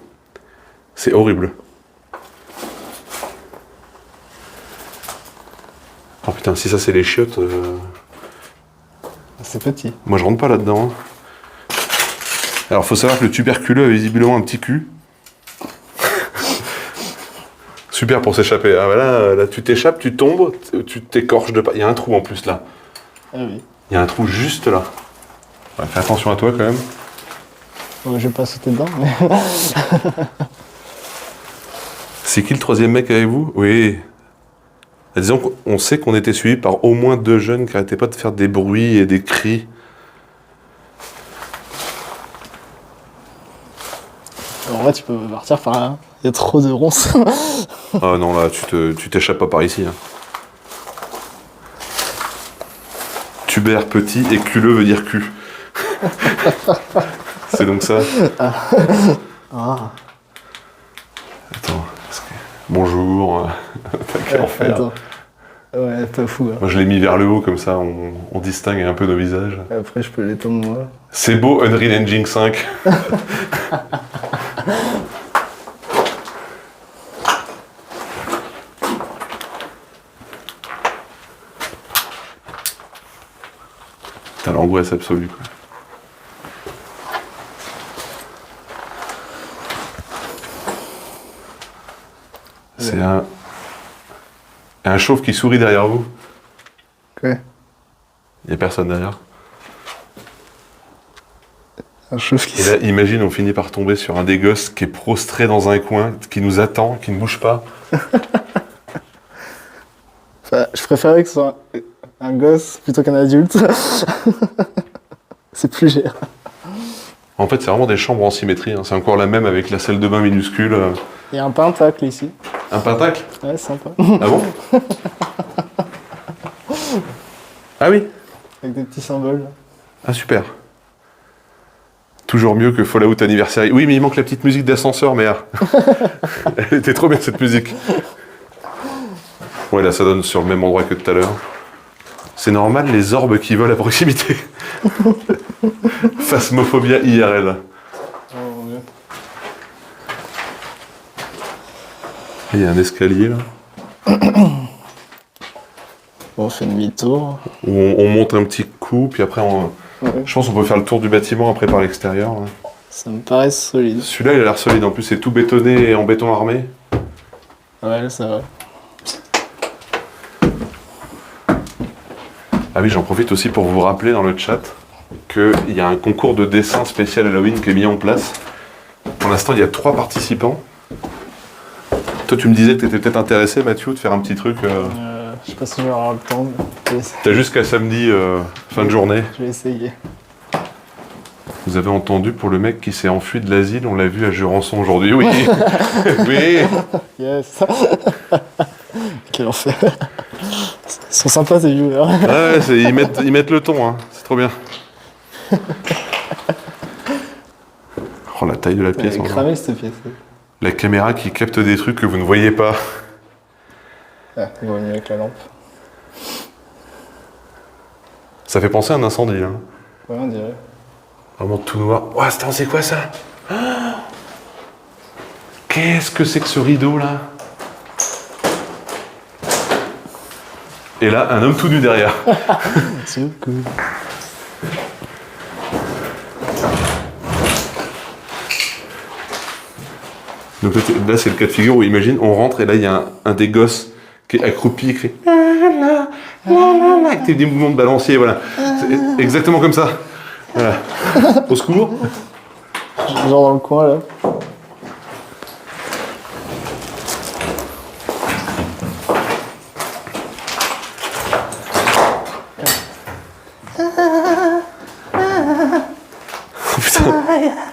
C'est horrible. Oh putain, si ça c'est les chiottes... C'est petit. Moi je rentre pas là-dedans. Hein. Alors faut savoir que le tuberculeux a visiblement un petit cul. Super pour s'échapper. Ah voilà, là tu t'échappes, tu tombes, tu t'écorches de pas. Il y a un trou en plus là. Ah oui. Il y a un trou juste là. Ouais, fais attention à toi quand même. Bon, je vais pas sauter dedans, mais... C'est qui le troisième mec avec vous? Oui. Disons qu'on sait qu'on était suivi par au moins 2 jeunes qui arrêtaient pas de faire des bruits et des cris. En vrai, tu peux partir par là. Il y a trop de ronces. Ah non, là, tu t'échappes pas par ici. Hein. Tuber petit et culeux veut dire cul. C'est donc ça. Ah. Attends. Bonjour. T'as qu'à en faire. Attends. Ouais, pas fou. Hein. Moi, je l'ai mis vers le haut, comme ça, on distingue un peu nos visages. Après, je peux l'étendre moi. C'est beau, Unreal Engine 5. T'as l'angoisse absolue, quoi. C'est un chauve qui sourit derrière vous. Ouais. Il n'y a personne derrière. Un chauve qui... Et là, imagine, on finit par tomber sur un des gosses qui est prostré dans un coin, qui nous attend, qui ne bouge pas. Enfin, je préférais que ce soit un gosse plutôt qu'un adulte. C'est plus gérable. En fait, c'est vraiment des chambres en symétrie. Hein. C'est encore la même avec la salle de bain minuscule. Il y a un pentacle ici. Un pentacle? Ouais, sympa. Ah bon? Ah oui? Avec des petits symboles. Ah super. Toujours mieux que Fallout Anniversary. Oui, mais il manque la petite musique d'ascenseur, mais elle était trop bien cette musique. Ouais, là ça donne sur le même endroit que tout à l'heure. C'est normal, les orbes qui volent à proximité. Phasmophobia IRL. Oh mon dieu. Il y a un escalier là. Bon, on fait demi-tour. Où on monte un petit coup, puis après Ouais. je pense qu'on peut faire le tour du bâtiment après par l'extérieur. Là. Ça me paraît solide. Celui-là il a l'air solide, en plus c'est tout bétonné et en béton armé. Ouais, là, ça va. Ah oui, j'en profite aussi pour vous rappeler dans le chat qu'il y a un concours de dessin spécial Halloween qui est mis en place. Pour l'instant, il y a 3 participants. Toi, tu me disais que tu étais peut-être intéressé, Mathieu, de faire un petit truc. Je sais pas si je vais avoir le temps. Mais T'as jusqu'à samedi, fin de journée. je vais essayer. Vous avez entendu pour le mec qui s'est enfui de l'asile, on l'a vu à Jurançon aujourd'hui. Oui, oui. Yes. Quel enfer. Ils sont sympas ces viewers. Ouais, ils mettent le ton, hein. C'est trop bien. Oh, la taille de la pièce. Elle est encore. cramée cette pièce. La caméra qui capte des trucs que vous ne voyez pas. Ah, il va venir avec la lampe. Ça fait penser à un incendie, là. Ouais, on dirait. Vraiment tout noir. Oh, attends, c'est quoi ça? Oh, qu'est-ce que c'est que ce rideau, là? Et là, un homme tout nu derrière. C'est cool. Donc là, c'est le cas de figure où, imagine, on rentre et là, il y a un des gosses qui est accroupi, qui fait la la la la, avec des mouvements de balancier, voilà. C'est exactement comme ça. Voilà. Au secours. Genre dans le coin là. Oh, putain.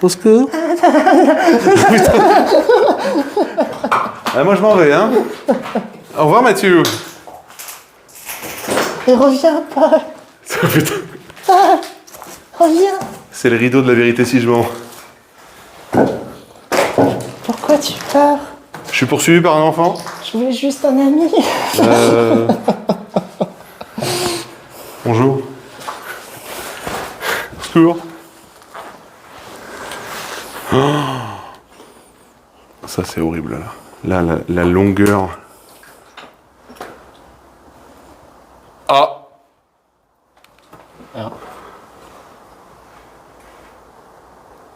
Au secours. Putain. Ah, moi, je m'en vais, hein. Au revoir, Mathieu. Il revient pas. Putain. Reviens. C'est le rideau de la vérité si je mens. Pourquoi tu pars? Je suis poursuivi par un enfant. Je voulais juste un ami. Bonjour. Au secours. Oh. Ça, c'est horrible, là. Là, la longueur. Ah. Ah.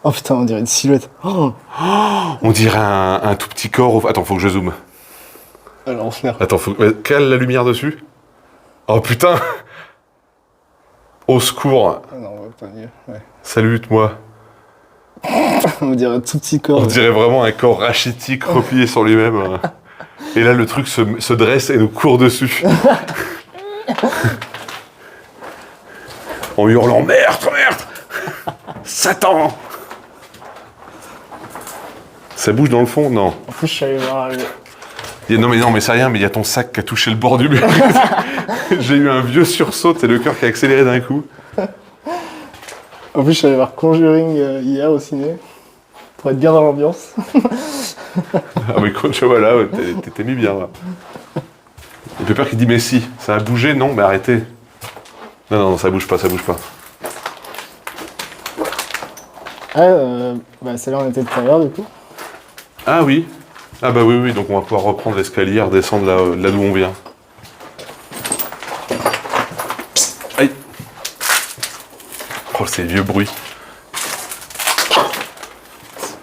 Oh putain, on dirait une silhouette. Oh, On dirait un tout petit corps. Attends, faut que je zoome. à l'enfer. Attends, cale la lumière dessus. Oh putain. Au secours. Ah non, on va pas mieux. Ouais. Salute-moi. On dirait un tout petit corps. On dirait vraiment un corps rachitique replié sur lui-même. Et là, le truc se dresse et nous court dessus. En hurlant meurtre, meurtre, Satan. Ça bouge dans le fond? Non. En plus, je suis allé voir. Non mais c'est rien, mais il y a ton sac qui a touché le bord du mur. J'ai eu un vieux sursaut, c'est le cœur qui a accéléré d'un coup. En plus, je suis allé voir Conjuring hier au ciné. Pour être bien dans l'ambiance. Ah mais quand tu vois là, t'es mis bien là. Il fait peur qu'il dit mais si, ça a bougé, non, mais arrêtez. Non, ça bouge pas, ça bouge pas. Ah, bah c'est là où on était tout à l'heure du coup. Ah oui. Ah bah oui, donc on va pouvoir reprendre l'escalier, redescendre là d'où on vient. Aïe. Oh, ces vieux bruits.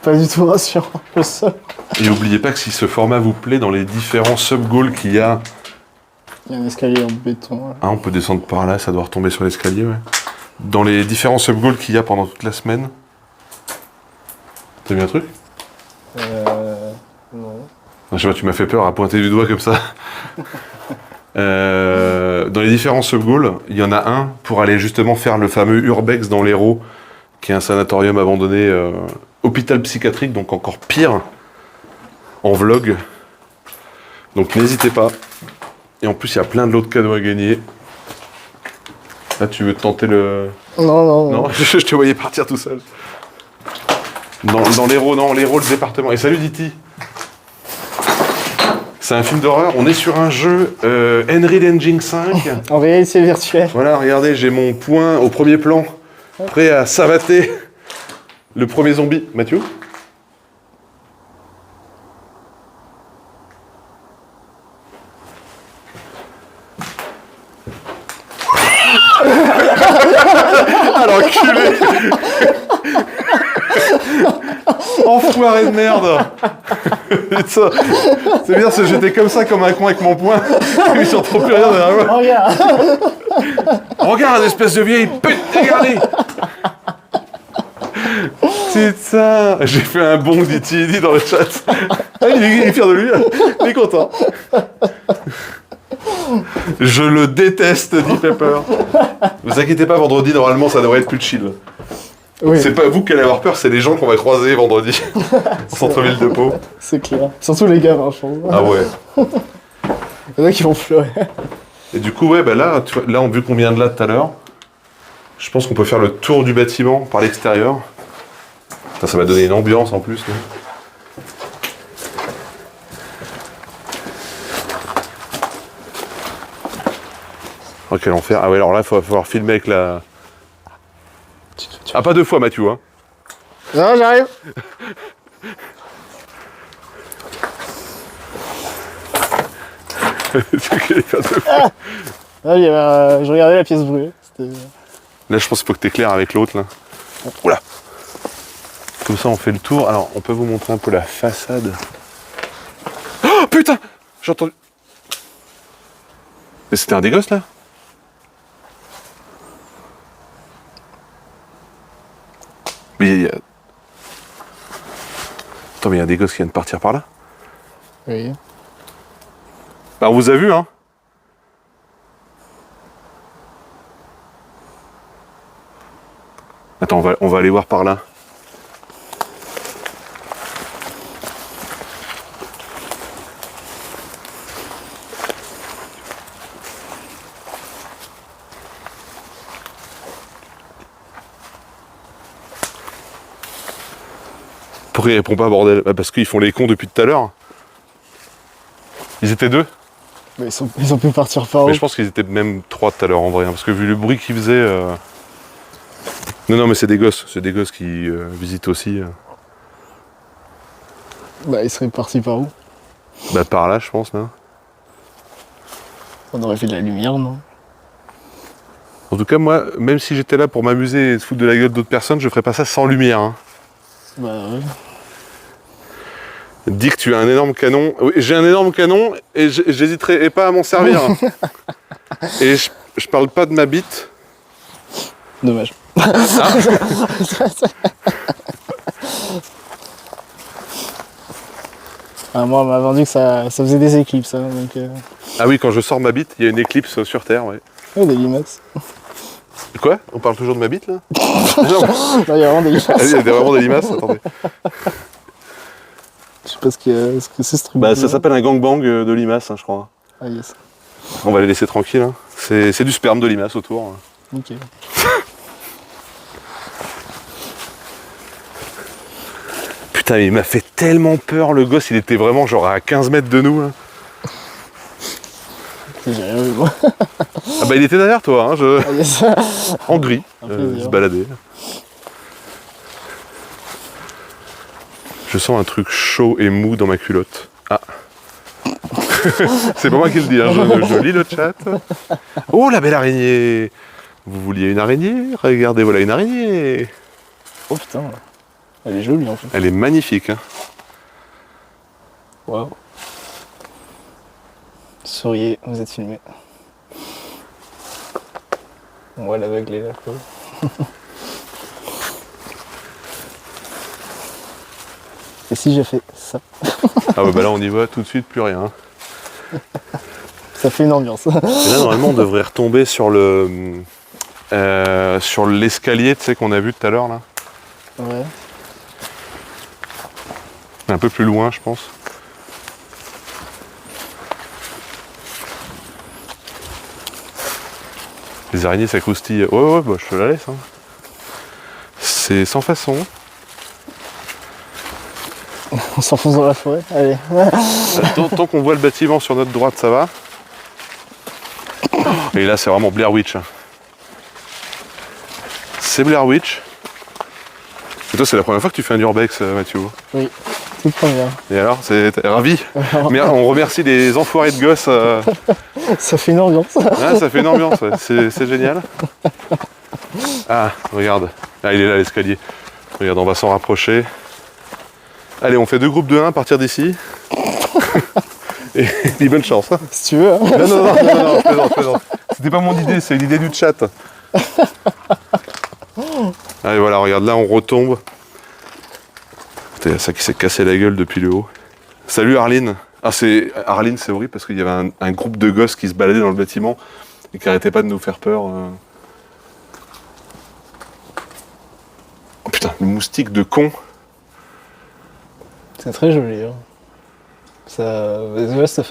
Pas du tout rassurant, le sol. Et n'oubliez pas que si ce format vous plaît, dans les différents sub-goals qu'il y a... Il y a un escalier en béton. Là. Ah, on peut descendre par là, ça doit retomber sur l'escalier, ouais. Dans les différents sub-goals qu'il y a pendant toute la semaine... T'as vu un truc? Non. Je sais pas, tu m'as fait peur à pointer du doigt comme ça. Dans les différents sub-goals, il y en a un pour aller justement faire le fameux Urbex dans l'Hérault, qui est un sanatorium abandonné, hôpital psychiatrique, donc encore pire, en vlog. Donc n'hésitez pas. Et en plus, il y a plein d'autres cadeaux à gagner. Là, tu veux tenter le... Non. Non, je te voyais partir tout seul. Dans l'Hérault, non, l'Hérault, le département. Et salut Diti. C'est un film d'horreur. On est sur un jeu Unreal Engine 5. En réalité virtuelle. Voilà, regardez, j'ai mon poing au premier plan, prêt à savater le premier zombie. Mathieu? Ah l'enculé. Enfoiré de merde. Putain. C'est bien, j'étais comme ça, comme un con avec mon poing. Ils sont trop plus rien derrière moi. Regarde. Regarde, espèce de vieille pute, regardez. Putain, j'ai fait un bond dit dans le chat. Ah, il est fier de lui, il est content. Je le déteste, dit Pepper. Vous inquiétez pas, vendredi, normalement, ça devrait être plus chill. Oui, C'est pas vous qui allez avoir peur, c'est les gens qu'on va croiser vendredi au centre-ville de Pau. c'est clair. Surtout les gamins, je pense. Ah ouais. Il y en a qui vont pleurer. Et du coup, ouais, bah là, vu qu'on vient de là tout à l'heure, je pense qu'on peut faire le tour du bâtiment par l'extérieur. Putain, ça va donner une ambiance en plus. Non ? Oh, quel enfer. Ah ouais, alors là, il va falloir filmer avec la... Ah, pas 2 fois, Mathieu, hein. Non, j'arrive. Ah, je regardais la pièce brûlée. Là, je pense qu'il faut que tu éclaires avec l'autre, là. Oula. Comme ça, on fait le tour. Alors, on peut vous montrer un peu la façade. Oh, putain. J'ai entendu... Mais c'était un des gosses, là ? Mais il y a... Attends, mais il y a des gosses qui viennent de partir par là. Oui. Bah, on vous a vu, hein. Attends, on va aller voir par là. Pourquoi il répond pas, bordel ? Bah, parce qu'ils font les cons depuis tout à l'heure. Ils étaient 2. Mais ils ont pu partir par où? Mais je pense qu'ils étaient même 3 tout à l'heure en vrai, hein, parce que vu le bruit qu'ils faisaient... Non, mais c'est des gosses qui visitent aussi. Bah, ils seraient partis par où? Bah par là, je pense, là. On aurait fait de la lumière, non? En tout cas, moi, même si j'étais là pour m'amuser et se foutre de la gueule d'autres personnes, je ferais pas ça sans lumière. Hein. Bah ouais. Dis que tu as un énorme canon. Oui, j'ai un énorme canon et j'hésiterai pas à m'en servir. Et je parle pas de ma bite. Dommage. Ah, moi, on m'a vendu que ça faisait des éclipses. Hein, donc, Ah oui, quand je sors ma bite, il y a une éclipse sur Terre, ouais. ouais, des limaces. Quoi ? On parle toujours de ma bite, là ? Non, Non, il y a vraiment des limaces. il y a vraiment des limaces, attendez. Je sais pas ce que c'est ce truc. Bah, ça s'appelle un gangbang de limaces, hein, je crois. Ah yes. On va les laisser tranquilles. Hein. C'est du sperme de limaces autour. Hein. Ok. Putain, il m'a fait tellement peur, le gosse, il était vraiment genre à 15 mètres de nous. Là. J'ai rien vu, moi. Ah bah il était derrière toi, hein, Ah yes. en gris, plaisir. il se baladait. Je sens un truc chaud et mou dans ma culotte. Ah. C'est pas moi qui le dis, hein, je lis le chat. Oh la belle araignée. Vous vouliez une araignée ? Regardez, voilà une araignée. Oh putain. Elle est jolie en fait. Elle est magnifique. Hein. Waouh. Souriez, vous êtes filmé. On voit l'aveugle est là. Et si j'ai fait ça? Ah ouais, bah là on y voit tout de suite, plus rien. Ça fait une ambiance. Et là normalement on devrait retomber sur sur l'escalier, tu sais, qu'on a vu tout à l'heure là. Ouais. Un peu plus loin, je pense. Les araignées, ça croustille. Ouais, bah je te la laisse. Hein. C'est sans façon. On s'enfonce dans la forêt. Allez. Tant qu'on voit le bâtiment sur notre droite, ça va. Et là, c'est vraiment Blair Witch. C'est Blair Witch. Et toi, c'est la première fois que tu fais un urbex, Mathieu? Oui. toute première. Et alors, t'es ravi? Mais on remercie les enfoirés de gosses. Ça fait une ambiance. Ah, ça fait une ambiance, ouais. C'est génial. Ah, regarde. Ah, il est là, l'escalier. Regarde, on va s'en rapprocher. Allez, on fait 2 groupes de 1 à partir d'ici. Et dis bonne chance. Hein. Si tu veux. Hein. Non, je plaisante. C'était pas mon idée, c'est l'idée du chat. Allez, voilà, regarde, là, on retombe. Putain, il y a ça qui s'est cassé la gueule depuis le haut. Salut Arline. Ah, Arline, c'est horrible parce qu'il y avait un groupe de gosses qui se baladaient dans le bâtiment et qui arrêtaient pas de nous faire peur. Oh putain, le moustique de con. C'est très joli. Hein. Ça fait ça.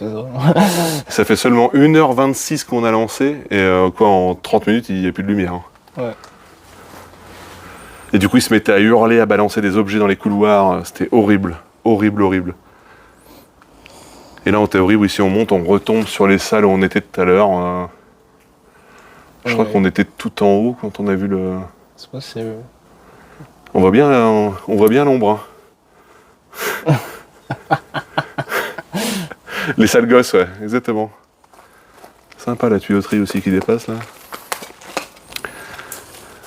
Ça fait seulement 1h26 qu'on a lancé et en 30 minutes, il n'y a plus de lumière. Hein. Ouais. Et du coup, il se mettait à hurler, à balancer des objets dans les couloirs. C'était horrible. Horrible. Et là, en théorie, oui, si on monte, on retombe sur les salles où on était tout à l'heure. Je crois qu'on était tout en haut quand on a vu le... C'est possible. On voit bien l'ombre. Hein. Les sales gosses, ouais, exactement. Sympa la tuyauterie aussi qui dépasse là.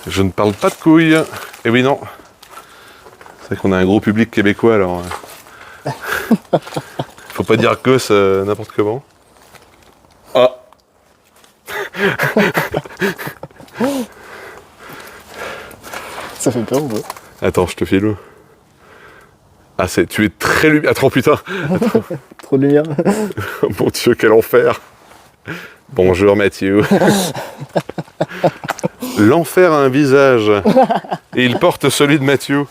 Je ne parle pas de couilles. Eh oui, non. C'est vrai qu'on a un gros public québécois alors. Faut pas dire gosse n'importe comment. Ah. Ça fait peur ou pas? Attends, je te filme. Ah, tu es très lumineux. Attends, putain. Trop de lumière. Oh mon Dieu, quel enfer. Bonjour Mathieu. L'enfer a un visage. Et il porte celui de Mathieu.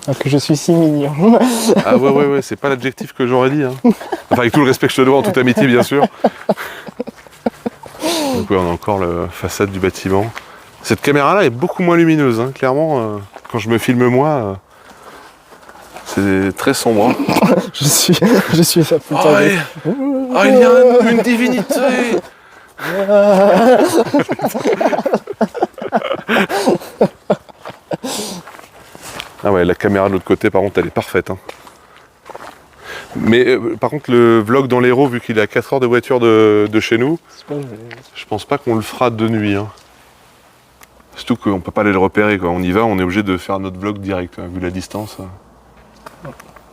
Alors que je suis si mignon. Ah ouais, c'est pas l'adjectif que j'aurais dit. Hein. Enfin, avec tout le respect que je te dois, en toute amitié, bien sûr. Donc ouais, on a encore la façade du bâtiment. Cette caméra-là est beaucoup moins lumineuse, hein. Clairement. Quand je me filme moi, c'est très sombre. Hein. je suis sa putain. Oh, il y a une divinité. Ah ouais, la caméra de l'autre côté, par contre, elle est parfaite. Hein. Mais par contre, le vlog dans l'Hérault, vu qu'il est à 4 heures de voiture de chez nous, je pense pas qu'on le fera de nuit. Hein. Surtout qu'on peut pas aller le repérer. Quoi. On y va, on est obligé de faire notre vlog direct, hein, vu la distance.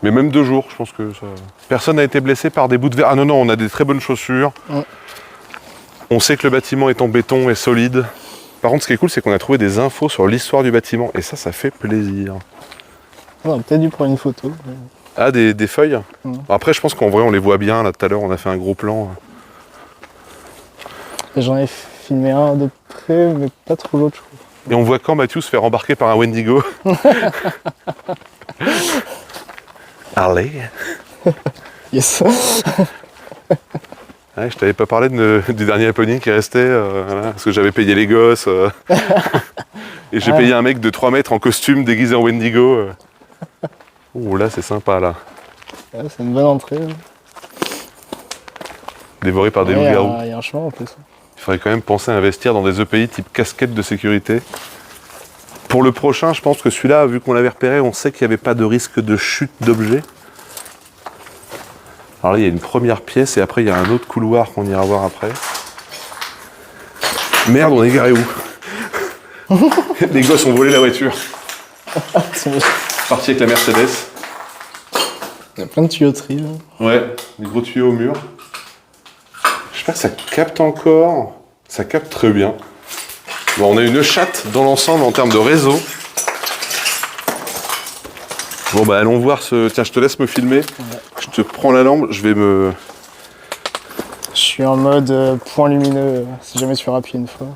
Mais même 2 jours, je pense que ça... Personne n'a été blessé par des bouts de verre. Ah non, on a des très bonnes chaussures. Ouais. On sait que le bâtiment est en béton et solide. Par contre, ce qui est cool, c'est qu'on a trouvé des infos sur l'histoire du bâtiment. Et ça fait plaisir. On aurait peut-être dû prendre une photo. Ah, des feuilles. Après, je pense qu'en vrai, on les voit bien. Là, tout à l'heure, on a fait un gros plan. J'en ai filmé un de près, mais pas trop l'autre, je crois. Et on voit quand Mathieu se fait rembarquer par un Wendigo. Allez. Yes. Ouais, je t'avais pas parlé du dernier happening qui restait, voilà, parce que j'avais payé les gosses. Et j'ai payé un mec de 3 mètres en costume déguisé en Wendigo. Oh là, c'est sympa là. Ouais, c'est une bonne entrée. Dévoré par des loups-garous. Il y a un chemin en plus. Il faudrait quand même penser à investir dans des EPI type casquette de sécurité. Pour le prochain, je pense que celui-là, vu qu'on l'avait repéré, on sait qu'il n'y avait pas de risque de chute d'objets. Alors là, il y a une première pièce et après, il y a un autre couloir qu'on ira voir après. Merde, on est garé où? Les gosses ont volé la voiture. Parti avec la Mercedes. Il y a plein de tuyauteries. Là. Ouais, des gros tuyaux au mur. J'espère que ça capte encore. Ça capte très bien. Bon, on a une chatte dans l'ensemble en termes de réseau. Bon, bah allons voir ce... Tiens, je te laisse me filmer. Ouais. Je te prends la lampe, je vais me... Je suis en mode point lumineux, si jamais tu appuies une fois.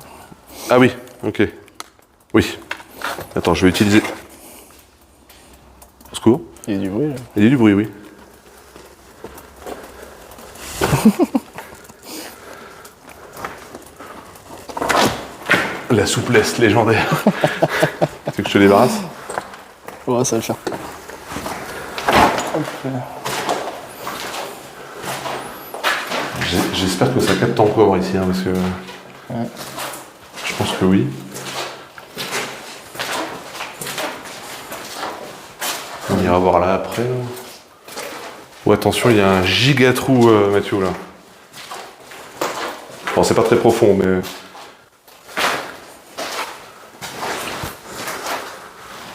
Ah oui, ok. Oui. Attends, je vais utiliser... Au secours. Il y a du bruit, là. Il y a du bruit, oui. La souplesse légendaire. Tu veux que je te débarrasse? Ouais, ça va le faire. J'espère que ça capte encore ici, hein, parce que... Ouais. Je pense que oui. ira voir là après. Là. Oh, attention, il y a un giga trou, Mathieu, là. Bon, c'est pas très profond, mais...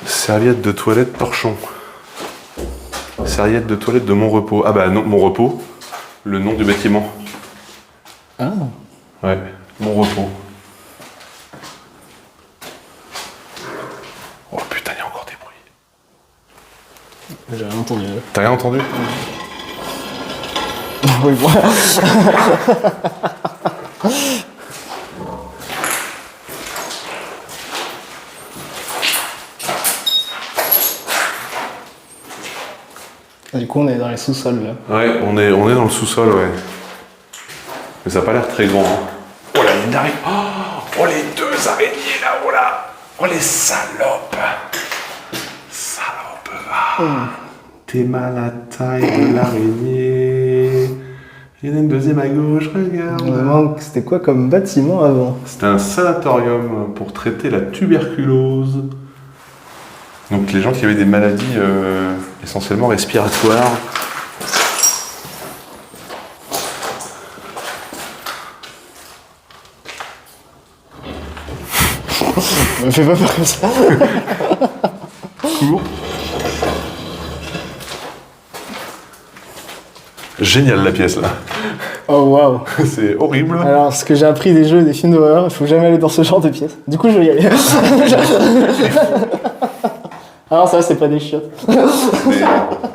Serviette de toilette torchon. Serviette de toilette de Mon Repos. Ah bah non, Mon Repos, le nom du bâtiment. Ah. Ouais, Mon Repos. Oh putain, il y a encore des bruits. J'ai rien entendu. T'as rien entendu? Oui, voilà. Du coup, on est dans les sous-sols là. Ouais, on est dans le sous-sol, ouais. Mais ça a pas l'air très grand. Hein. Oh la ligne d'arrivée. Oh les deux araignées là, oh là. Oh les salopes. Salopes, va. T'es mal à la taille de l'araignée. Il y en a une deuxième à gauche, regarde. On me demande c'était quoi comme bâtiment avant. C'était un sanatorium pour traiter la tuberculose. Donc les gens qui avaient des maladies essentiellement respiratoires. Me fais pas peur comme ça. Cours. Génial la pièce là. Oh waouh. C'est horrible. Alors, ce que j'ai appris des jeux et des films d'horreur, il faut jamais aller dans ce genre de pièces. Du coup, je vais y aller. Alors ça, c'est pas des chiottes.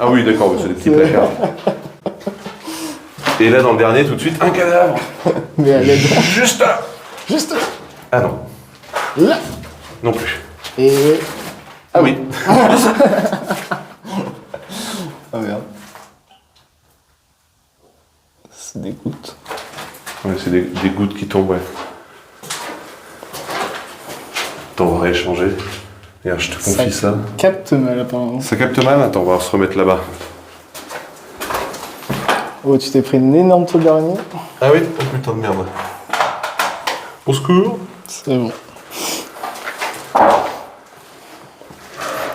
Ah oui, d'accord, c'est des petits placards. Et là, dans le dernier, tout de suite, un cadavre. Mais à l'aide. Juste là. Juste là. Ah non, Là. non plus. Et... Ah oui. Oh merde. C'est des gouttes. Ouais, c'est des gouttes qui tombent, ouais. Attends, on va rééchanger. Regarde, je te confie ça. Capte mal apparemment. Ça capte mal? Attends, on va se remettre là-bas. Oh, tu t'es pris une énorme toile d'araignée. Ah oui? Oh putain de merde. Au secours. C'est bon.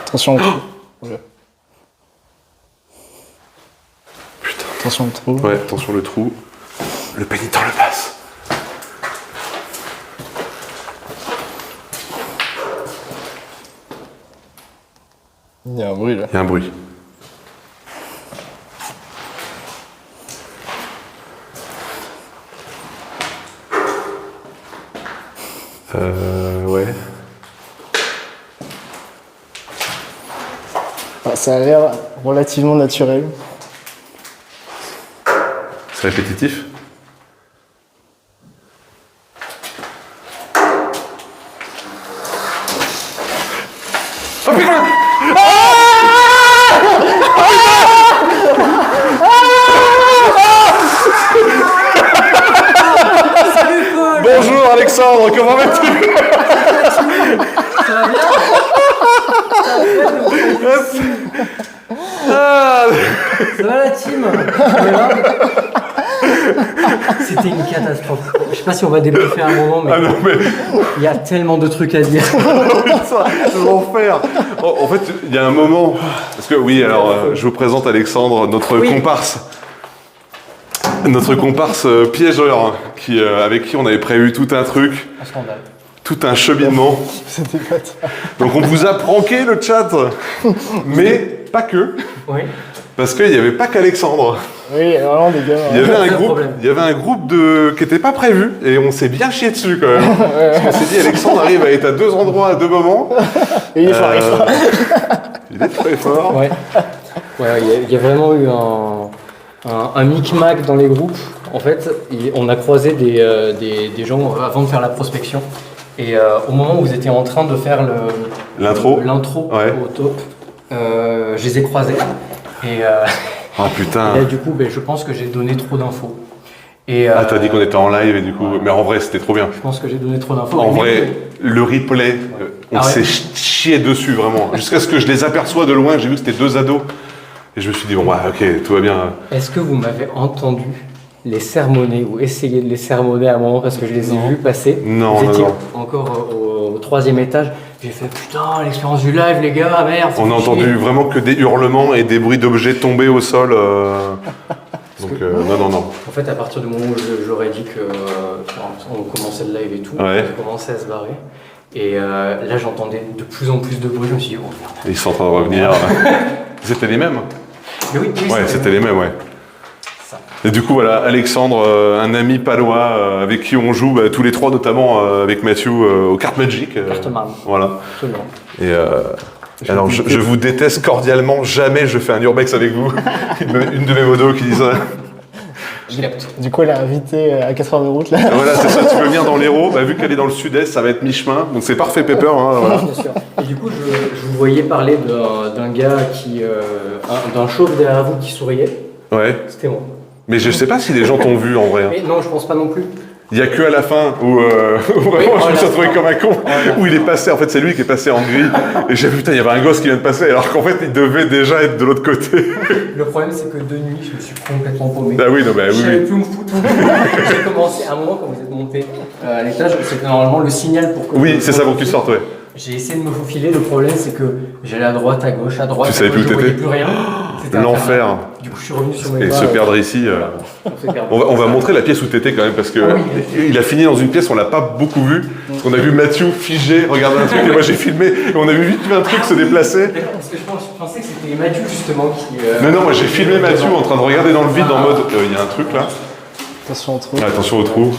Attention au trou. Voilà. Putain. Attention au trou. Ouais, attention le trou. Le pénitent le passe. Il y a un bruit là. Il y a un bruit. Ouais. Ah, ça a l'air relativement naturel. C'est répétitif. Oh putain! Bonjour Alexandre, comment vas-tu? Ça va bien? Ah, Ça va la team? Voilà. C'était une catastrophe. Je sais pas si on va débriefer un moment, mais ah non mais il y a tellement de trucs à dire. ça, l'enfer. En fait, il y a un moment, parce que oui, alors je vous présente Alexandre, notre Oui. comparse. Notre comparse piégeur, avec qui on avait prévu tout un truc, Un scandale. tout un cheminement. C'était pas ça. Donc on vous a pranké le chat, mais pas que, Oui. parce qu'il n'y avait pas qu'Alexandre. Oui, il y a vraiment des gars. Il y avait C'est un le groupe, problème. il y avait un groupe qui n'était pas prévu, et on s'est bien chié dessus quand même. Parce qu'on s'est dit, Alexandre arrive à être à deux endroits à deux moments. Et il est fort, il est fort. Il est très fort. Ouais. Ouais, il y a vraiment eu un micmac dans les groupes. En fait, on a croisé des gens avant de faire la prospection. Et au moment où vous étiez en train de faire L'intro. l'intro Ouais. au top, je les ai croisés. Et Ah putain. là, du coup, je pense que j'ai donné trop d'infos. Et, Ah, t'as dit qu'on était en live et du coup. Mais en vrai, c'était trop bien. Je pense que j'ai donné trop d'infos. En Mais vrai, le replay, on Ah ouais. s'est chié dessus vraiment. Jusqu'à ce que je les aperçois de loin, j'ai vu que c'était deux ados. Et je me suis dit, bon, bah, ok, tout va bien. est-ce que vous m'avez entendu les sermonner ou essayer de les sermonner à un moment parce que je les ai vus passer. Non, Vous non, étiez non. encore au 3e étage. J'ai fait putain, l'expérience du live, les gars, merde. On a c'est entendu chier. vraiment que des hurlements et des bruits d'objets tombés au sol. Donc, non. En fait, à partir du moment où j'aurais dit que on commençait le live et tout, Ouais. on commençait à se barrer. Et là, j'entendais de plus en plus de bruit. Je me suis dit, oh merde. Ils sont en train de revenir. C'était les mêmes? Mais oui, Ouais, c'était les mêmes, ouais. Ça. Et du coup, voilà, Alexandre, un ami palois avec qui on joue tous les trois, notamment avec Mathieu aux cartes Magic. Carte marne. Voilà. Absolument. Et alors, je vous déteste cordialement. Jamais je fais un urbex avec vous. Une de mes modos qui dit ça. Je capte. Du coup, elle a invité à 4 heures de route là. Voilà, c'est ça. Tu peux venir dans l'Hérault. Vu qu'elle est dans le sud-est, ça va être mi-chemin. Donc c'est parfait, Pepper. Hein, voilà. Bien sûr. Et du coup, je vous voyais parler d'un gars d'un chauve derrière vous qui souriait. Ouais. C'était moi. Mais je sais pas si les gens t'ont vu en vrai. Hein. Mais non, je pense pas non plus. Il y a que à la fin où vraiment je me suis retrouvé comme un con, où il est passé, en fait c'est lui qui est passé en gris, et j'ai vu putain il y avait un gosse qui vient de passer, alors qu'en fait il devait déjà être de l'autre côté. Le problème, c'est que de nuit, je me suis complètement paumé. Ah oui, non bah Je oui. savais plus où me foutre. J'ai commencé à un moment quand vous êtes monté à l'étage, c'était normalement le signal pour que. Oui, c'est ça pour que tu sortes, ouais. J'ai essayé de me faufiler. Le problème, c'est que j'allais à droite, à gauche, à droite. Tu savais à gauche, plus où je voyais t'étais. plus rien. C'était L'enfer. infernal. Du coup, je suis revenu sur mes Et pas. se perdre ici. On s'est perdu. On va montrer la pièce où t'étais quand même, parce que Ah oui. il a fini dans une pièce, on l'a pas beaucoup vu. On a vu Mathieu figé, regarder un truc, et moi j'ai filmé, et on a vu vite un truc se déplacer. D'accord, parce que je pensais que c'était Mathieu justement qui. Non, moi j'ai filmé Mathieu en train de regarder dans le vide en mode il y a un truc là. Attention au trou. Ah, attention au trou.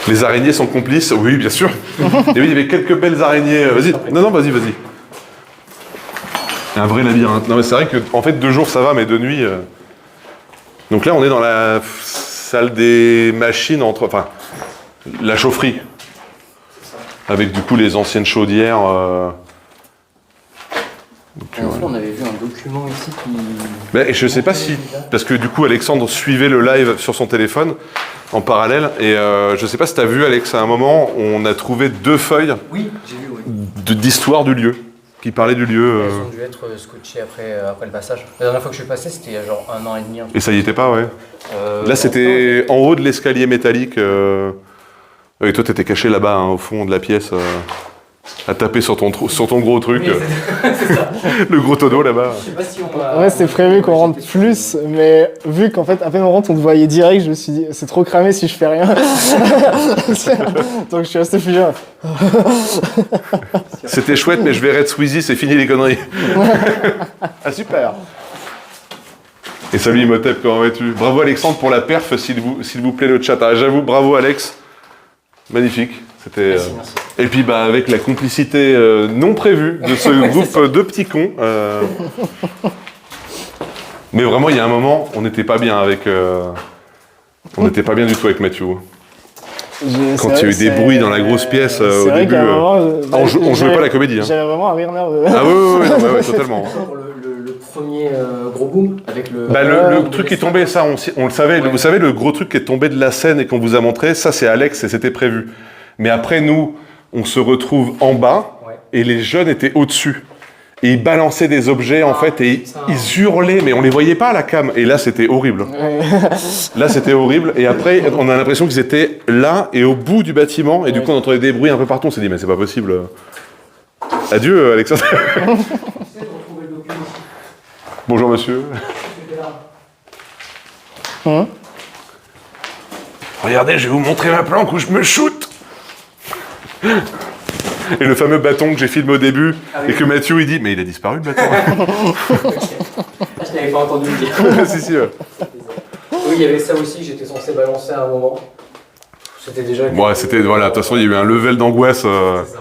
Les araignées sont complices, oui, bien sûr. Et oui, il y avait quelques belles araignées. Vas-y, non, vas-y. Un vrai labyrinthe. Non, mais c'est vrai que, en fait, 2 jours ça va, mais de nuit. Donc là, on est dans la salle des machines, enfin, la chaufferie. Avec du coup les anciennes chaudières. Donc, On avait vu un document ici qui. et je sais pas si, parce que du coup Alexandre suivait le live sur son téléphone en parallèle, et je sais pas si tu as vu Alex, à un moment on a trouvé 2 feuilles Oui, j'ai vu, oui. d'histoire du lieu, qui parlaient du lieu, Elles ont dû être scotchées après le passage. La dernière fois que je suis passé, c'était il y a genre 1 an et demi. et ça y était pas, ouais. Là c'était en haut de l'escalier métallique, et toi t'étais caché là-bas, hein, au fond de la pièce, à taper sur ton gros truc, Oui, c'est ça. le gros tonneau là-bas. Je sais pas si on va. Ouais, c'était prévu qu'on rentre plus, mais vu qu'en fait, à peine on rentre, on te voyait direct, je me suis dit, c'est trop cramé si je fais rien. Donc je suis resté figé. C'était chouette, mais je vais Red Squeezie, c'est fini les conneries. Ah super. Et salut Imhotep, comment vas-tu? Bravo Alexandre pour la perf, s'il vous plaît le chat. Ah, j'avoue, bravo Alex. Magnifique. C'était. Merci. Et puis avec la complicité non prévue de ce groupe de petits cons. Mais vraiment, il y a un moment, on n'était pas bien avec. On n'était pas bien du tout avec Mathieu. Quand il y a eu des bruits dans la grosse pièce au début. On jouait pas la comédie. Hein. J'avais vraiment un rire nerveux. Ah oui, totalement. Pour le premier gros boom avec le. Le truc qui est tombé, ça, on le savait. Vous savez, le gros truc qui est tombé de la scène et qu'on vous a montré, ça c'est Alex et c'était prévu. Mais après, nous, on se retrouve en bas et les jeunes étaient au-dessus. Et ils balançaient des objets en fait et ils hurlaient, mais on les voyait pas à la cam. Et là, c'était horrible. Là, c'était horrible. Et après, on a l'impression qu'ils étaient là et au bout du bâtiment. Et du coup, on entendait des bruits un peu partout. On s'est dit, mais c'est pas possible. Adieu, Alexandre. Bonjour, monsieur. Regardez, je vais vous montrer ma planque où je me shoot. Et le fameux bâton que j'ai filmé au début, et que Mathieu il dit, mais il a disparu le bâton. Je n'avais pas entendu le dire. si. Oui, il y avait ça aussi que j'étais censé balancer à un moment. C'était déjà. Ouais, c'était, voilà, de toute façon, il y a eu un level d'angoisse. C'est ça.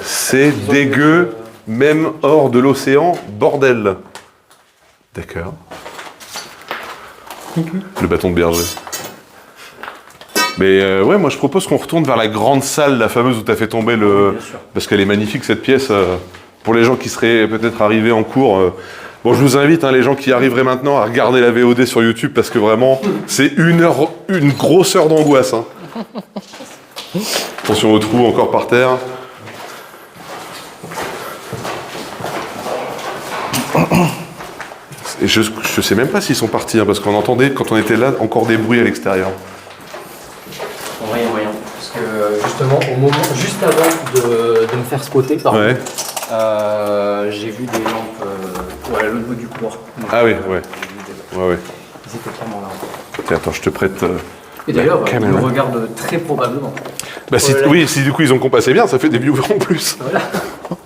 C'est dégueu, même hors de l'océan, bordel. D'accord. Le bâton de berger. Mais ouais, moi je propose qu'on retourne vers la grande salle, la fameuse où tu as fait tomber le... Bien sûr. Parce qu'elle est magnifique cette pièce, pour les gens qui seraient peut-être arrivés en cours. Bon, je vous invite, hein, les gens qui arriveraient maintenant, à regarder la VOD sur YouTube, parce que vraiment, c'est une grosse heure d'angoisse. Hein. Attention au trou, encore par terre. Et je sais même pas s'ils sont partis, hein, parce qu'on entendait, quand on était là, encore des bruits à l'extérieur. En vrai, il y a moyen. Parce que justement, au moment, juste avant de me faire spotter, Ouais. j'ai vu des lampes à l'autre bout du couloir. Donc, Ah oui, ouais. j'ai vu Ouais, ouais. ils étaient clairement là. Tiens, attends, je te prête... Et d'ailleurs, ils caméra. nous regardent très probablement. Bah, si, Voilà. oui, si du coup ils ont compassé bien, ça fait des viewers en plus. Voilà.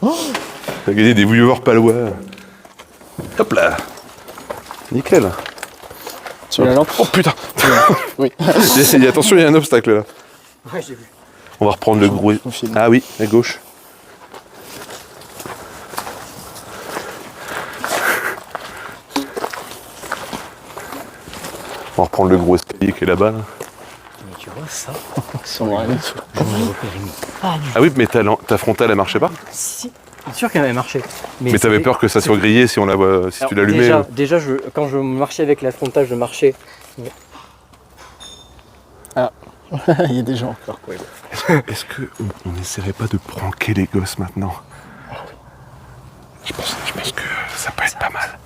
On a gagné des viewers palois. Hop là. Nickel. Tu veux la lampe? Oh putain. Oui. Attention, il y a un obstacle là. Ouais, j'ai vu. On va reprendre le gros... on filme. Ah oui, à gauche. On va reprendre le gros escalier qui est là-bas. Là. Mais tu vois ça, Si on voit rien du tout. je ne repère pas du tout. Ah oui, mais ta frontale elle marchait pas. Si, c'est sûr qu'elle avait marché. Mais t'avais peur que ça soit grillé si on la voit, si tu l'allumais. Déjà, quand je marchais avec la frontale, je marchais. Il y a des gens encore. Quoi. Est-ce qu'on n'essaierait pas de pranker les gosses maintenant? Je pense que ça peut être pas mal.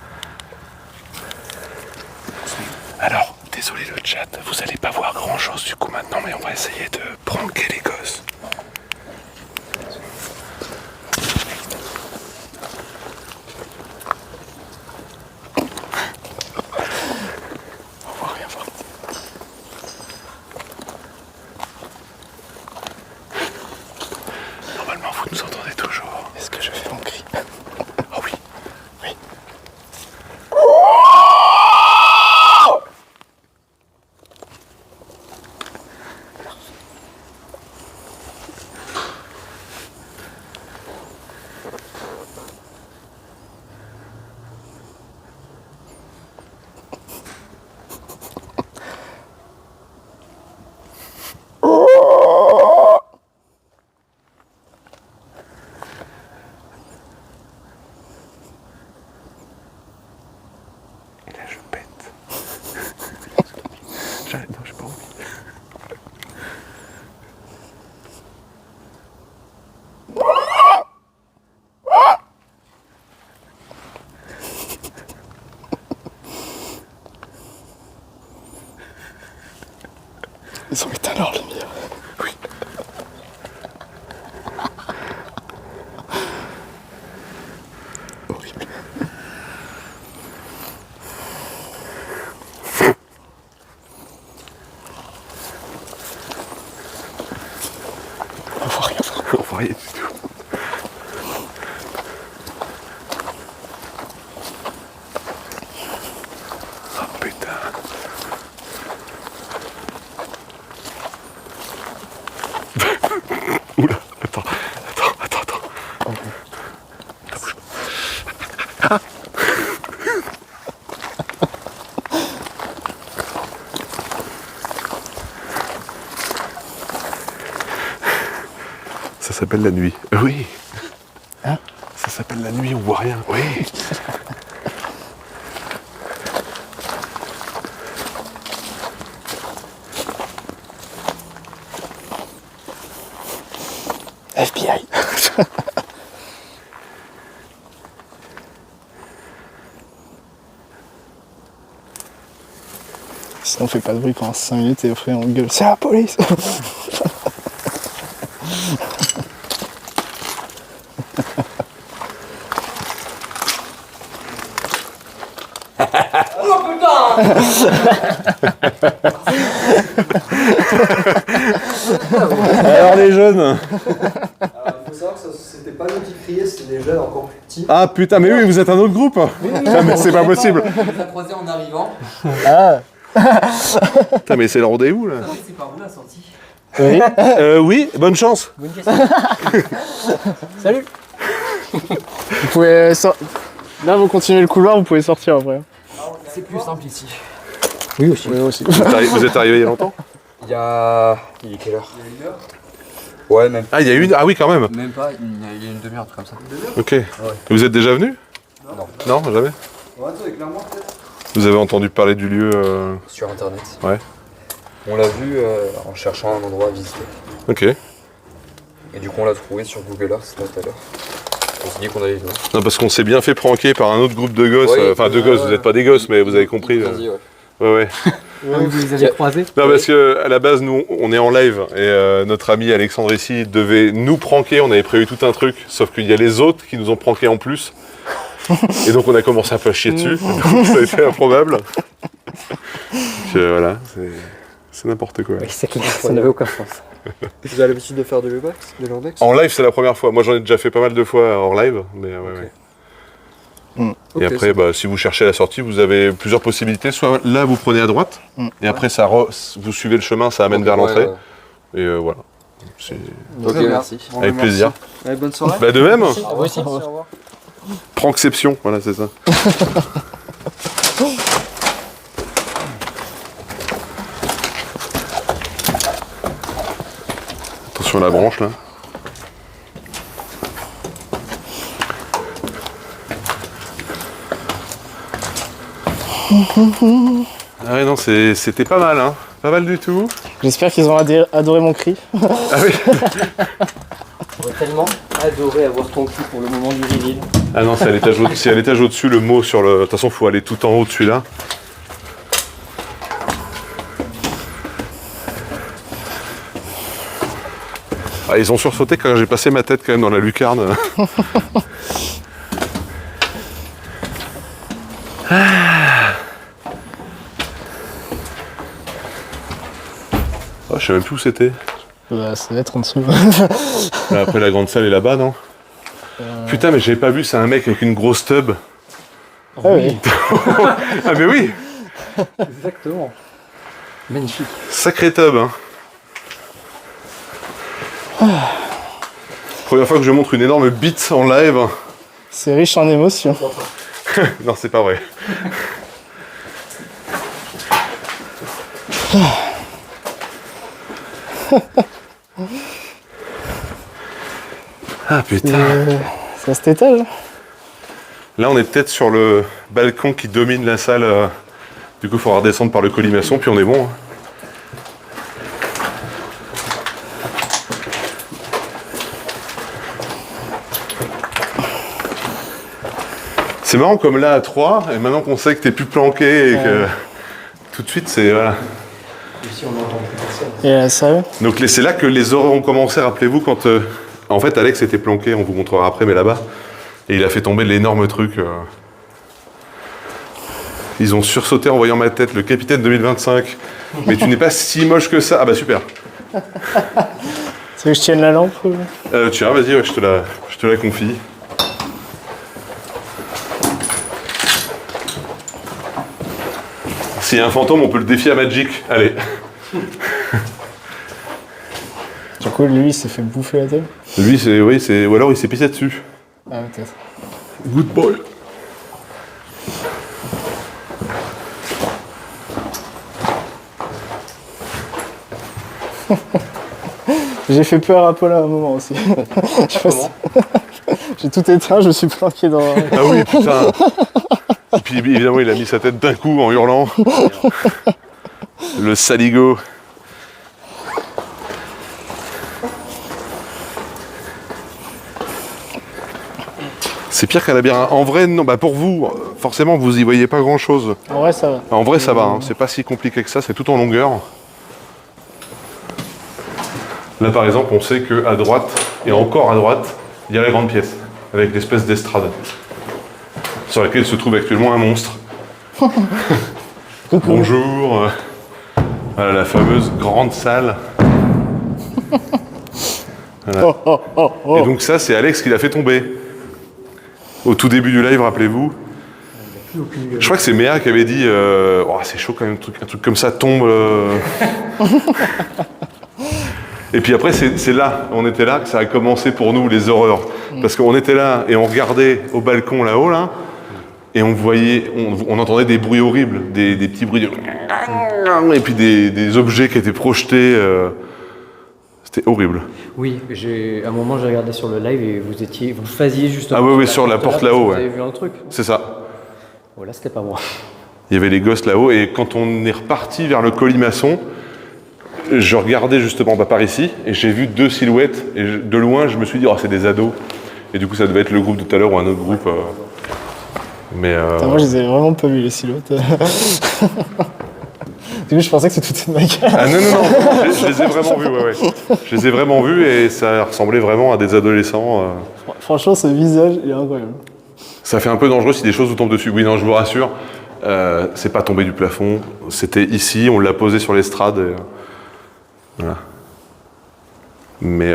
Alors, désolé le chat, vous allez pas voir grand chose du coup maintenant, mais on va essayer de pranker les gosses. On va rien voir. Normalement, vous nous entendez toujours. Est-ce que je fais mon cri? Oh oui. Oui. Et là, je pète. Non, j'ai pas envie. Ils ont éteint leur lumière. Oui. Horrible. On voit rien voir. On voit rien du tout. Oh putain. Oula, attends. Bouge pas. Ça s'appelle la nuit. Oui. Hein? Ça s'appelle la nuit, on voit rien. Oui. FBI. Sinon on fait pas de bruit pendant 5 minutes et après on gueule. C'est la police. Oh putain! Alors les jeunes. Alors, il faut savoir que c'était pas nous qui criaient, c'était des jeunes encore plus petits. Ah putain, mais oui, vous êtes un autre groupe. Ah, mais c'est pas possible. On les a croisés en arrivant. Ah. Putain, mais c'est le rendez-vous là. C'est par où la sortie? Oui. Oui, bonne chance. Bonne question. Salut! Vous pouvez là vous continuez le couloir, vous pouvez sortir après. C'est plus simple ici. Oui aussi. Oui aussi. Vous êtes arrivé il y a longtemps? Il est quelle heure? Il y a une heure. Ouais, même. Ah, il y a une. Ah oui, quand même. Même pas, il y a une demi-heure, un truc comme ça. Ok. Vous êtes déjà venu? Non. Non, jamais. Ouais, toi, avec clairement peut-être. Vous avez entendu parler du lieu Sur internet. Ouais. On l'a vu en cherchant un endroit à visiter. Ok. Et du coup, on l'a trouvé sur Google Earth tout à l'heure. On s'est dit qu'on allait jouer. Non, parce qu'on s'est bien fait pranker par un autre groupe de gosses. Oui. Enfin, deux gosses, vous n'êtes pas des gosses, mais vous avez compris. Vas-y, ouais. Ouais. Vous les avez croisés? Non, parce que à la base, nous, on est en live et notre ami Alexandre ici devait nous pranker. On avait prévu tout un truc, sauf qu'il y a les autres qui nous ont pranké en plus. Et donc, on a commencé à pas chier dessus. Donc, ça a été improbable. Puis, voilà, c'est n'importe quoi. Oui, ça n'avait aucun sens. Vous avez l'habitude de faire de l'urbex? En live, c'est la première fois. Moi, j'en ai déjà fait pas mal de fois hors live, mais ouais. Et après, si vous cherchez la sortie, vous avez plusieurs possibilités. Soit là, vous prenez à droite, et après, vous suivez le chemin, ça amène vers l'entrée. Et voilà. C'est Ok, merci. avec plaisir. Allez, bonne soirée. Bah, de même, Ah, moi aussi. Au revoir. Prankception, voilà, c'est ça. Attention à la branche, là. Ah ouais, non, c'était pas mal, hein. Pas mal du tout. J'espère qu'ils ont adoré mon cri. Ah oui. J'aurais tellement adoré avoir ton cul pour le moment du reveal. Ah non, c'est à l'étage au-dessus, le mot sur le... De toute façon, faut aller tout en haut de celui-là. Ah, ils ont sursauté quand j'ai passé ma tête quand même dans la lucarne. Oh, je sais même plus où c'était. Bah, ça va être en dessous. Après, la grande salle est là-bas, non? Putain, mais j'avais pas vu, c'est un mec avec une grosse tub. Ah oui. Ah mais oui. Exactement. Magnifique. Sacré tub, hein. Première fois que je montre une énorme bite en live. C'est riche en émotions. Non, c'est pas vrai. Ah putain. C'est à cet étage. Là, on est peut-être sur le balcon qui domine la salle. Du coup, il faudra redescendre par le colimaçon, puis on est bon. Hein. C'est marrant comme là à 3, et maintenant qu'on sait que t'es plus planqué et que tout de suite c'est... Voilà. Ici, on n'entend plus personne. Et sérieux? Donc c'est là que les horreurs ont commencé, rappelez-vous, quand... en fait, Alex était planqué, on vous montrera après, mais là-bas. Et il a fait tomber l'énorme truc. Ils ont sursauté en voyant ma tête, le capitaine 2025. Mais tu n'es pas si moche que ça. Ah bah super. Tu veux que je tienne la lampe ou... Tiens, vas-y, ouais, je te la confie. S'il y a un fantôme, on peut le défier à Magic. Allez. Du coup, lui, il s'est fait bouffer la tête. Lui, c'est... Ou alors il s'est pissé dessus. Ah, peut-être. Good boy. J'ai fait peur à Paul à un moment aussi. J'ai tout éteint, je me suis planqué dans... Ah oui, putain. Et puis évidemment, il a mis sa tête d'un coup en hurlant. Le saligo. C'est pire qu'un labyrinthe. En vrai, non, bah pour vous, forcément, vous y voyez pas grand chose. En vrai, ça va. En vrai, ça va, hein. C'est pas si compliqué que ça, c'est tout en longueur. Là, par exemple, on sait qu'à droite, et encore à droite, il y a la grande pièce, avec l'espèce d'estrade, sur laquelle se trouve actuellement un monstre. Bonjour. Voilà, la fameuse grande salle. Voilà. Et donc ça, c'est Alex qui l'a fait tomber. Au tout début du live, rappelez-vous. Je crois que c'est Méa qui avait dit oh, c'est chaud quand même, un truc comme ça tombe. Et puis après, c'est là, on était là, que ça a commencé pour nous, les horreurs. Parce qu'on était là et on regardait au balcon là-haut, là, et on voyait, on entendait des bruits horribles, des petits bruits de... Et puis des objets qui étaient projetés. C'était horrible. Oui, à un moment j'ai regardé sur le live et vous faisiez justement... Ah oui, sur la porte là-haut, Vous ouais. avez vu un truc? C'est ça. Voilà, c'était pas moi. Il y avait les gosses là-haut, et quand on est reparti vers le colimaçon, je regardais justement par ici, et j'ai vu deux silhouettes, et de loin, je me suis dit, oh, c'est des ados. Et du coup, ça devait être le groupe de tout à l'heure ou un autre groupe. Mais Putain, moi, je les ai vraiment pas vus, les silos. Du coup, je pensais que c'était toute ma gueule. ah non, je les ai vraiment vus, ouais. Je les ai vraiment vus et ça ressemblait vraiment à des adolescents. Franchement, ce visage, il est incroyable. Ça fait un peu dangereux si des choses vous tombent dessus. Oui, non, je vous rassure, c'est pas tombé du plafond. C'était ici, on l'a posé sur l'estrade. Voilà. Mais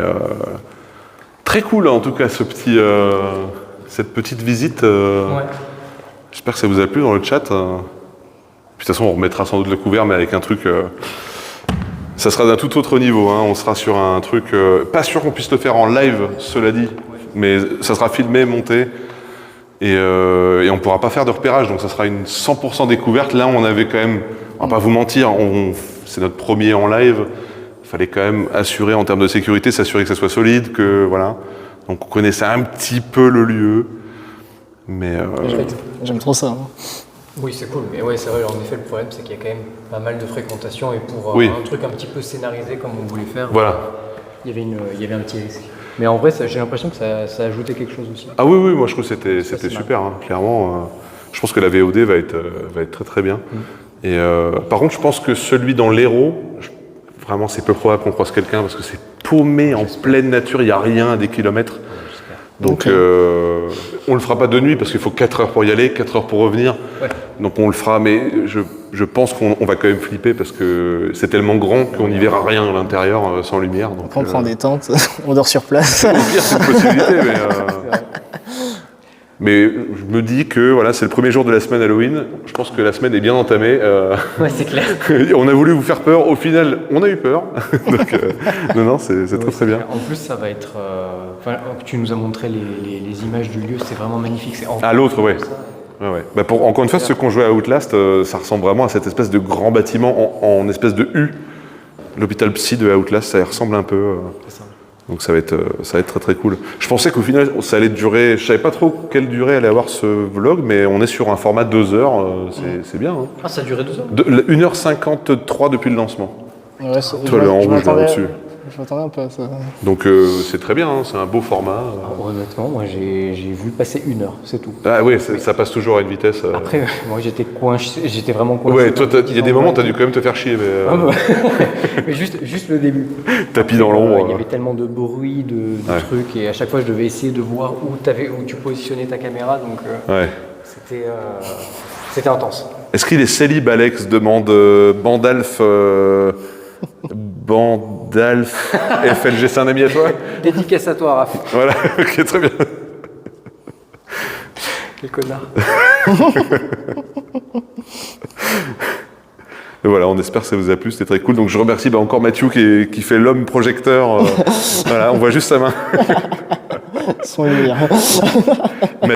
très cool, en tout cas, cette petite visite. Ouais. J'espère que ça vous a plu dans le chat. Puis, de toute façon, on remettra sans doute le couvert, mais avec un truc... ça sera d'un tout autre niveau. Hein. On sera sur un truc... pas sûr qu'on puisse le faire en live, cela dit. Mais ça sera filmé, monté. Et on ne pourra pas faire de repérage. Donc ça sera une 100% découverte. Là, on avait quand même... On va pas vous mentir, c'est notre premier en live. Il fallait quand même assurer en termes de sécurité, s'assurer que ça soit solide, que... Voilà. Donc on connaissait un petit peu le lieu. Mais... J'aime trop ça. Hein. Oui, c'est cool. Mais ouais, c'est vrai, en effet, le problème, c'est qu'il y a quand même pas mal de fréquentation. Et pour Oui. un truc un petit peu scénarisé comme on voulait faire, Voilà. il y avait un petit risque. Mais en vrai, j'ai l'impression que ça a ajouté quelque chose aussi. Ah oui, moi je trouve que c'était c'est super, hein, clairement. Je pense que la VOD va être très très bien. Et par contre, je pense que celui dans l'Hérault, vraiment c'est peu probable qu'on croise quelqu'un parce que c'est paumé en pleine nature, il n'y a rien à des kilomètres. Donc on le fera pas de nuit parce qu'il faut 4 heures pour y aller, 4 heures pour revenir. Ouais. Donc on le fera, mais je pense qu'on va quand même flipper parce que c'est tellement grand qu'on n'y verra rien à l'intérieur sans lumière. Donc, Après, on prend des tentes, on dort sur place. Au pire, c'est une possibilité, mais je me dis que voilà, c'est le premier jour de la semaine Halloween. Je pense que la semaine est bien entamée. Ouais, c'est clair. On a voulu vous faire peur. Au final, on a eu peur. Donc, non, c'est très très bien. En plus, ça va être. Tu nous as montré les images du lieu, c'est vraiment magnifique. À l'autre, ouais. Ouais. Bah encore une fois, ceux qui ont joué à Outlast, ça ressemble vraiment à cette espèce de grand bâtiment en espèce de U. L'hôpital psy de Outlast, ça y ressemble un peu. C'est ça. Donc ça va être très très cool. Je pensais qu'au final, ça allait durer... Je savais pas trop quelle durée allait avoir ce vlog, mais on est sur un format 2 heures. C'est bien. Hein. Ah, ça a duré 2 heures 1h53 depuis le lancement. Ouais, Toi, le en rouge là au-dessus. Je m'attendais un peu à ça. Donc c'est très bien, hein, c'est un beau format. Honnêtement, moi j'ai vu passer 1 heure, c'est tout. Ah oui, ça passe toujours à une vitesse. Après, moi j'étais vraiment coincé. Ouais, toi, il y a des moments où tu as dû quand même te faire chier. Mais, mais juste le début. Tapis dans l'ombre. Il y avait tellement de bruit, de trucs, et à chaque fois je devais essayer de voir où tu positionnais ta caméra, donc c'était intense. Est-ce qu'il est célib, Alex demande Bandalf. Bandalf FLG, c'est un ami à toi? Dédicace à toi, Raph. Voilà, ok, très bien. Quel connard. Et voilà, on espère que ça vous a plu, c'était très cool. Donc je remercie encore Mathieu qui fait l'homme projecteur. Voilà, on voit juste sa main. Son meilleur.